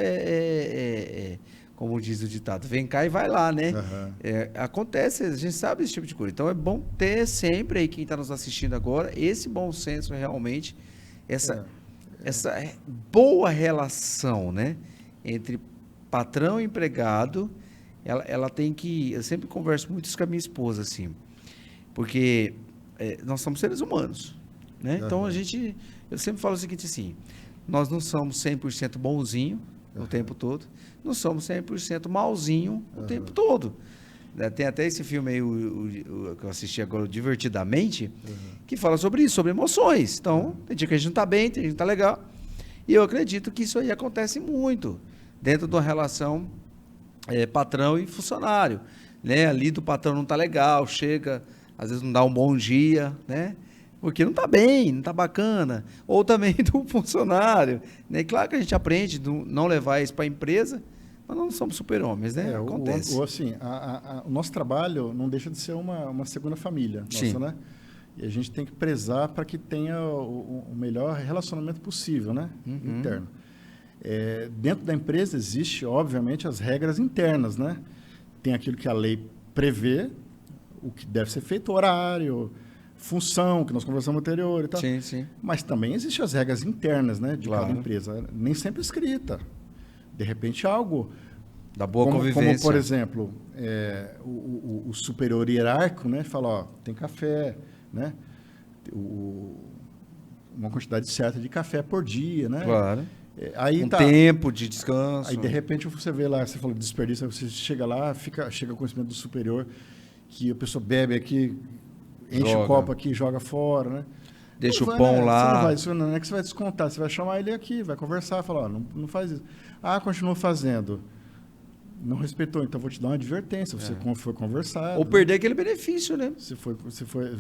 como diz o ditado, vem cá e vai lá, né? Acontece, a gente sabe esse tipo de coisa. Então é bom ter sempre aí, quem está nos assistindo agora, esse bom senso realmente, essa boa relação, né? Entre patrão e empregado, ela tem que... Eu sempre converso muito isso com a minha esposa, assim, porque nós somos seres humanos, né? Então eu sempre falo o seguinte assim, nós não somos 100% bonzinho o tempo todo, não somos 100% malzinho o tempo todo. Tem até esse filme aí, que eu assisti agora, o Divertidamente, que fala sobre isso, sobre emoções. Então, tem dia que a gente não está bem, tem dia que não está legal. E eu acredito que isso aí acontece muito dentro de uma relação patrão e funcionário. Né? Ali do patrão não está legal, chega, às vezes não dá um bom dia, né? Porque não está bem, não está bacana. Ou também do funcionário. Né? Claro que a gente aprende a não levar isso para a empresa, mas não somos super-homens, né? Acontece. Assim, o nosso trabalho não deixa de ser uma segunda família nossa, né? E a gente tem que prezar para que tenha o melhor relacionamento possível, né? Interno. Dentro da empresa existe, obviamente, as regras internas, né? Tem aquilo que a lei prevê, o que deve ser feito, horário, função, que nós conversamos anterior e tal. Sim. Mas também existem as regras internas, né? De cada empresa. Nem sempre escrita. De repente, algo... Da boa convivência. Como, por exemplo, o superior hierárquico, né? Fala, ó, tem café, né? Uma quantidade certa de café por dia, né? Claro. Aí tempo de descanso. Aí, de repente, você vê lá, você falou de desperdício, você chega lá, chega o conhecimento do superior, que a pessoa bebe aqui, enche o copo aqui, joga fora, né? Deixa o pão lá. Não é que você vai descontar, você vai chamar ele aqui, vai conversar, falar, ó, não faz isso. Ah, continua fazendo. Não respeitou, então vou te dar uma advertência, você foi conversado. Ou perder aquele benefício, né? Você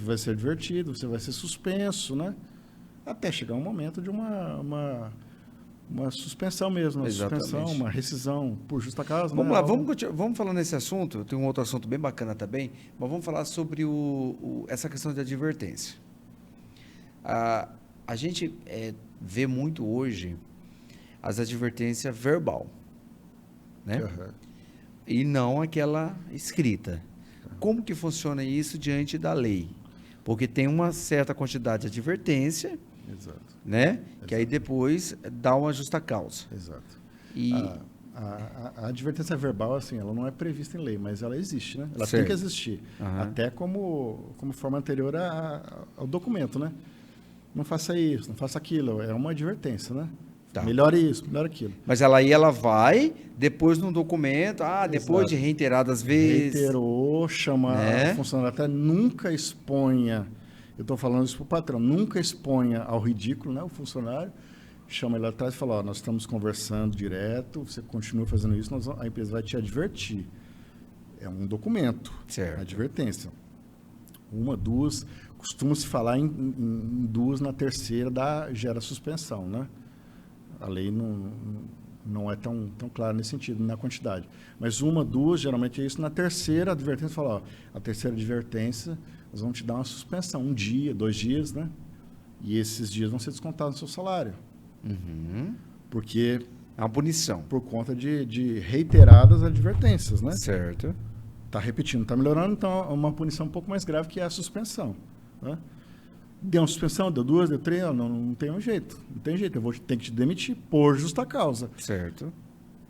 vai ser advertido, você vai ser suspenso, né? Até chegar um momento de uma suspensão mesmo, uma suspensão, uma rescisão por justa causa. Vamos né? lá, vamos falar nesse assunto, tem um outro assunto bem bacana também, mas vamos falar sobre essa questão de advertência. A gente vê muito hoje as advertências verbal, né? E não aquela escrita. Como que funciona isso diante da lei? Porque tem uma certa quantidade de advertência, né? Que aí depois dá uma justa causa. Exato. E a advertência verbal, assim, ela não é prevista em lei, mas ela existe, né? Ela tem que existir. Até como forma anterior ao documento, né? Não faça isso, não faça aquilo. É uma advertência, né? Tá. Melhore isso, melhore aquilo. Mas ela vai, depois no documento, depois de reiteradas vezes. Reiterou, chama a funcionária até, nunca exponha, eu estou falando isso para o patrão, nunca exponha ao ridículo, né, o funcionário, chama ele atrás e fala, ó, nós estamos conversando direto, você continua fazendo isso, a empresa vai te advertir. É um documento, advertência. Uma, duas, costuma-se falar em duas, na terceira gera suspensão, né? A lei não é tão clara nesse sentido, na quantidade. Mas uma, duas, geralmente é isso. Na terceira advertência, fala, ó, a terceira advertência, nós vamos te dar uma suspensão, 1 dia, 2 dias, né? E esses dias vão ser descontados no seu salário. Porque... É uma punição. Por conta de reiteradas advertências, né? Certo. Está repetindo, está melhorando, então é uma punição um pouco mais grave, que é a suspensão. Né? Deu uma suspensão, deu 2, deu 3, não tem um jeito. Não tem jeito, eu vou ter que te demitir por justa causa. Certo.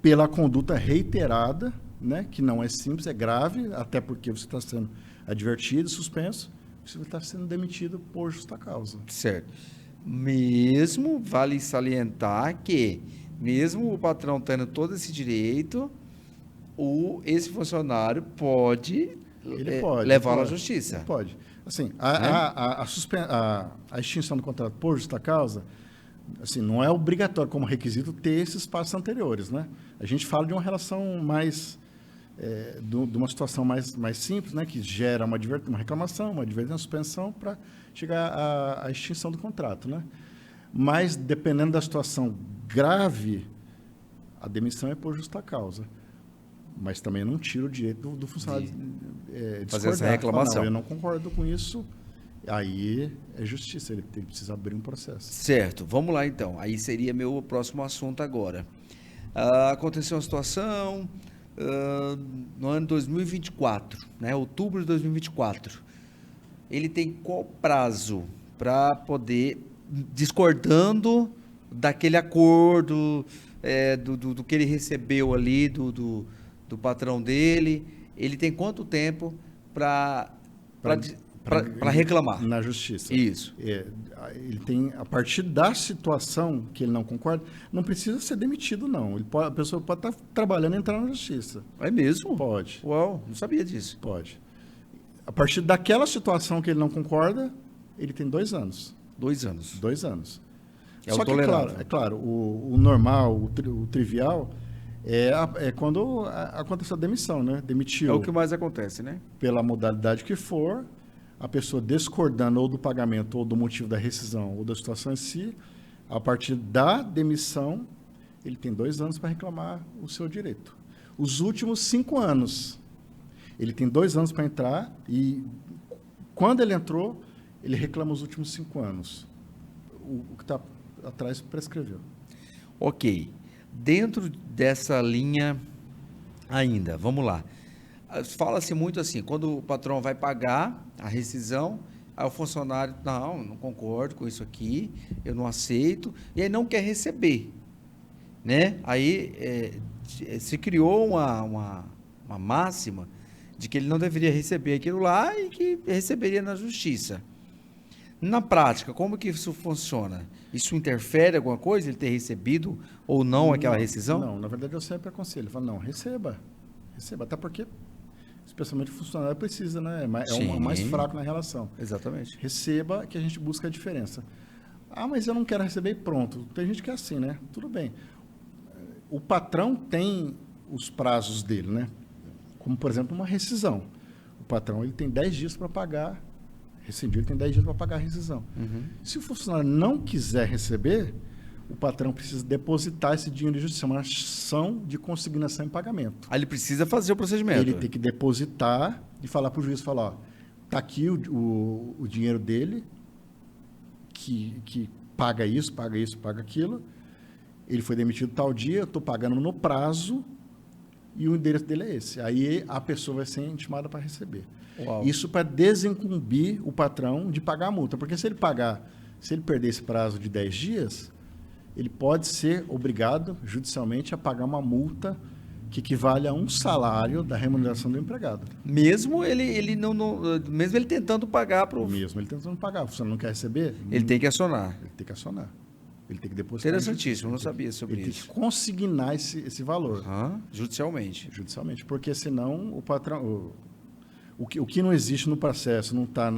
Pela conduta reiterada, né, que não é simples, é grave, até porque você está sendo advertido, suspenso, você está sendo demitido por justa causa. Certo. Mesmo, vale salientar que, mesmo o patrão tendo todo esse direito, esse funcionário pode levá-lo à justiça. Ele pode. Assim, a extinção do contrato por justa causa, assim, não é obrigatório como requisito ter esses passos anteriores, né? A gente fala de uma relação mais, de uma situação mais simples, né? Que gera uma reclamação, uma advertência, uma suspensão para chegar à extinção do contrato, né? Mas, dependendo da situação grave, a demissão é por justa causa. Mas também não tira o direito do funcionário fazer essa reclamação. Não, eu não concordo com isso. Aí é justiça, ele precisa abrir um processo. Certo, vamos lá então. Aí seria meu próximo assunto agora. Aconteceu uma situação no ano 2024, né? Outubro de 2024. Ele tem qual prazo para poder, discordando daquele acordo, do que ele recebeu ali, do patrão dele, ele tem quanto tempo para reclamar? Na justiça. Isso. Ele tem, a partir da situação que ele não concorda, não precisa ser demitido, não. A pessoa pode estar trabalhando e entrar na justiça. É mesmo? Pode. Uau, não sabia disso. Pode. A partir daquela situação que ele não concorda, ele tem 2 anos. 2 anos. 2 anos. É Só o que, tolerável. é claro, o normal, o trivial, é quando acontece a demissão, né? Demitiu. É o que mais acontece, né? Pela modalidade que for, a pessoa discordando ou do pagamento, ou do motivo da rescisão, ou da situação em si, a partir da demissão, ele tem 2 anos para reclamar o seu direito. Os últimos 5 anos, ele tem 2 anos para entrar e, quando ele entrou, ele reclama os últimos 5 anos. O que está atrás prescreveu. Ok. Dentro dessa linha ainda, vamos lá. Fala-se muito assim, quando o patrão vai pagar a rescisão, aí o funcionário, não concordo com isso aqui, eu não aceito, e aí não quer receber, né? Aí se criou uma máxima de que ele não deveria receber aquilo lá e que receberia na justiça. Na prática, como que isso funciona? Isso interfere em alguma coisa, ele ter recebido ou não aquela rescisão? Não, na verdade eu sempre aconselho. Eu falo, não, receba. Até porque, especialmente o funcionário precisa, né? É o mais fraco na relação. Exatamente. Receba, que a gente busca a diferença. Mas eu não quero receber e pronto. Tem gente que é assim, né? Tudo bem. O patrão tem os prazos dele, né? Como, por exemplo, uma rescisão. O patrão ele tem 10 dias para pagar. Rescindiu, ele tem 10 dias para pagar a rescisão. Uhum. Se o funcionário não quiser receber, o patrão precisa depositar esse dinheiro de justiça, uma ação de consignação em pagamento. Aí ele precisa fazer o procedimento. Ele tem que depositar e falar para o juiz, falar, está aqui o dinheiro dele, que paga isso, paga aquilo. Ele foi demitido tal dia, eu estou pagando no prazo e o endereço dele é esse. Aí a pessoa vai ser intimada para receber. Uau. Isso para desincumbir o patrão de pagar a multa. Porque se ele perder esse prazo de 10 dias, ele pode ser obrigado judicialmente a pagar uma multa que equivale a um salário da remuneração do empregado. Mesmo ele não mesmo ele tentando pagar para o... Mesmo ele tentando pagar. Se você não quer receber... Ele tem que acionar. Ele tem que acionar. Ele tem que depositar. Interessantíssimo, eu não sabia sobre isso. Ele tem que consignar esse valor. Judicialmente. Judicialmente, porque senão o patrão... O que não existe no processo, não está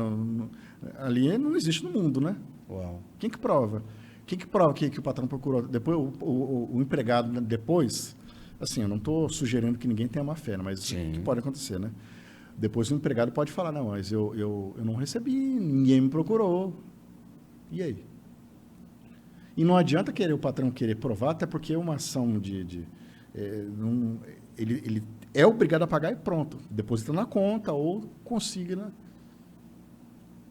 ali, não existe no mundo, né? Uau. Quem que prova? Quem que prova que o patrão procurou? Depois, o empregado, depois... Assim, eu não estou sugerindo que ninguém tenha má fé, né? Mas isso que pode acontecer, né? Depois o empregado pode falar, não, mas eu não recebi, ninguém me procurou. E aí? E não adianta o patrão querer provar, até porque uma ação ele é obrigado a pagar e pronto. Deposita na conta ou consigna.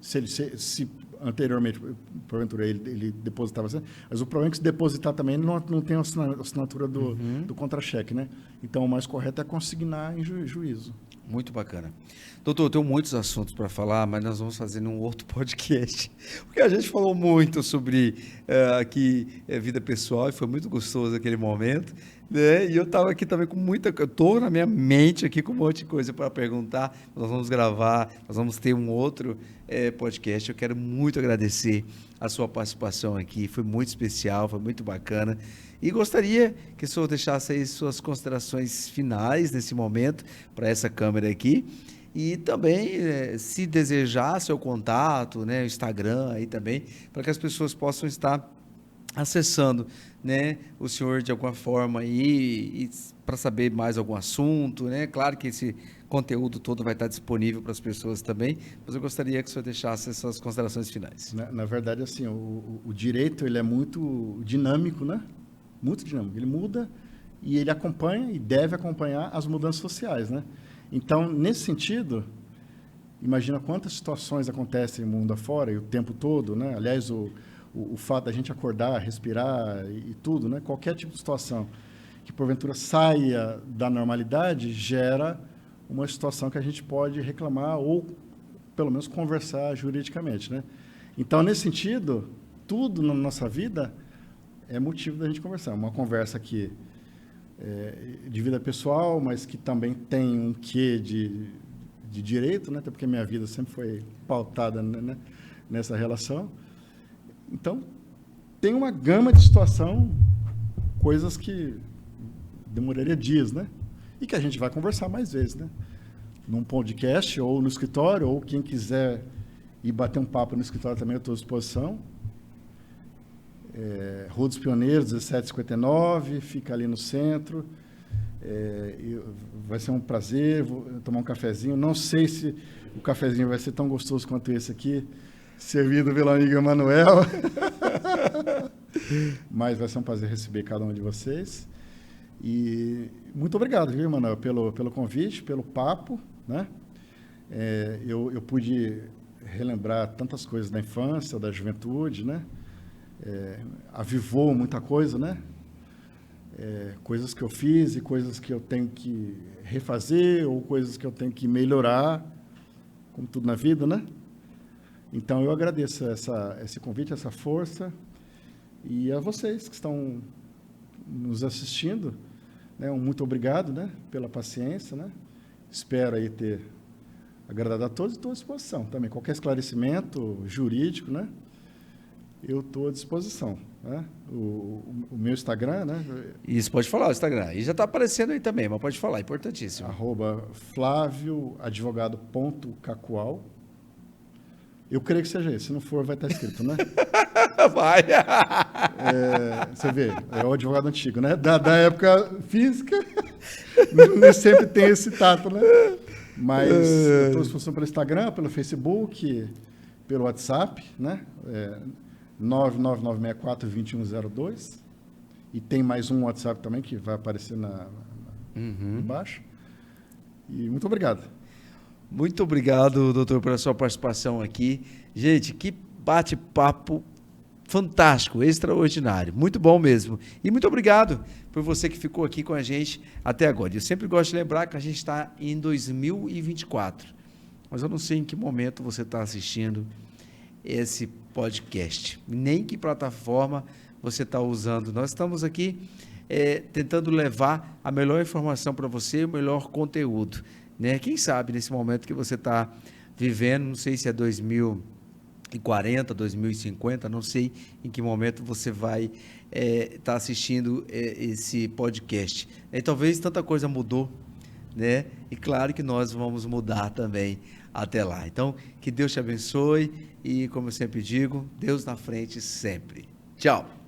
Se anteriormente, porventura, ele depositava assim, mas o problema é que se depositar também não tem a assinatura do contra-cheque, né? Então, o mais correto é consignar em juízo. Muito bacana. Doutor, eu tenho muitos assuntos para falar, mas nós vamos fazer num outro podcast, porque a gente falou muito sobre vida pessoal e foi muito gostoso aquele momento, né? E eu estava aqui também eu estou na minha mente aqui com um monte de coisa para perguntar. Nós vamos gravar, nós vamos ter um outro podcast. Eu quero muito agradecer a sua participação aqui, foi muito especial, foi muito bacana. E gostaria que o senhor deixasse aí suas considerações finais nesse momento para essa câmera aqui. E também, se desejar seu contato, né, o Instagram aí também, para que as pessoas possam estar acessando, né, o senhor de alguma forma aí, e para saber mais algum assunto, né? Claro que esse conteúdo todo vai estar disponível para as pessoas também, mas eu gostaria que o senhor deixasse suas considerações finais. Na verdade, assim, o direito ele é muito dinâmico, né? Muito dinâmico. Ele muda e ele acompanha e deve acompanhar as mudanças sociais, né? Então, nesse sentido, imagina quantas situações acontecem no mundo afora e o tempo todo, né? Aliás, o fato da gente acordar, respirar e tudo, né? Qualquer tipo de situação que porventura saia da normalidade gera uma situação que a gente pode reclamar ou pelo menos conversar juridicamente, né? Então, nesse sentido, tudo na nossa vida é motivo da gente conversar. Uma conversa que de vida pessoal, mas que também tem um quê de direito, né? Até porque minha vida sempre foi pautada, né, nessa relação. Então, tem uma gama de situação, coisas que demoraria dias, né? E que a gente vai conversar mais vezes, né? Num podcast, ou no escritório, ou quem quiser ir bater um papo no escritório também, eu estou à disposição. Rua dos Pioneiros, 1759, fica ali no centro. Vai ser um prazer, vou tomar um cafezinho. Não sei se o cafezinho vai ser tão gostoso quanto esse aqui, servido pelo amigo Emanuel. Mas vai ser um prazer receber cada um de vocês. E muito obrigado, viu, Emanuel, pelo convite, pelo papo, né? Eu pude relembrar tantas coisas da infância, da juventude, né? Avivou muita coisa, né? Coisas que eu fiz e coisas que eu tenho que refazer ou coisas que eu tenho que melhorar, como tudo na vida, né? Então, eu agradeço esse convite, essa força, e a vocês que estão nos assistindo, né? Muito obrigado, né? Pela paciência, né? Espero aí ter agradado a todos e estou à disposição também. Qualquer esclarecimento jurídico, né? Eu estou à disposição, né? O meu Instagram, né? Isso, pode falar o Instagram. E já está aparecendo aí também, mas pode falar, importantíssimo. @flavioadvogado.cacoal. Eu creio que seja esse. Se não for, vai estar escrito, né? Vai. Você vê, é o advogado antigo, né? Da época física, nem sempre tem esse tato, né? Mas eu estou à disposição pelo Instagram, pelo Facebook, pelo WhatsApp, né? 99964-2102. E tem mais um WhatsApp também que vai aparecer embaixo. E muito obrigado. Muito obrigado, doutor, pela sua participação aqui. Gente, que bate-papo fantástico, extraordinário, muito bom mesmo. E muito obrigado por você que ficou aqui com a gente até agora. Eu sempre gosto de lembrar que a gente está em 2024, mas eu não sei em que momento você está assistindo esse podcast, nem que plataforma você está usando. Nós estamos aqui tentando levar a melhor informação para você, o melhor conteúdo, né? Quem sabe nesse momento que você está vivendo, não sei se é 2040, 2050, não sei em que momento você vai estar assistindo esse podcast. E talvez tanta coisa mudou, né? E claro que nós vamos mudar também até lá. Então, que Deus te abençoe e, como eu sempre digo, Deus na frente sempre. Tchau!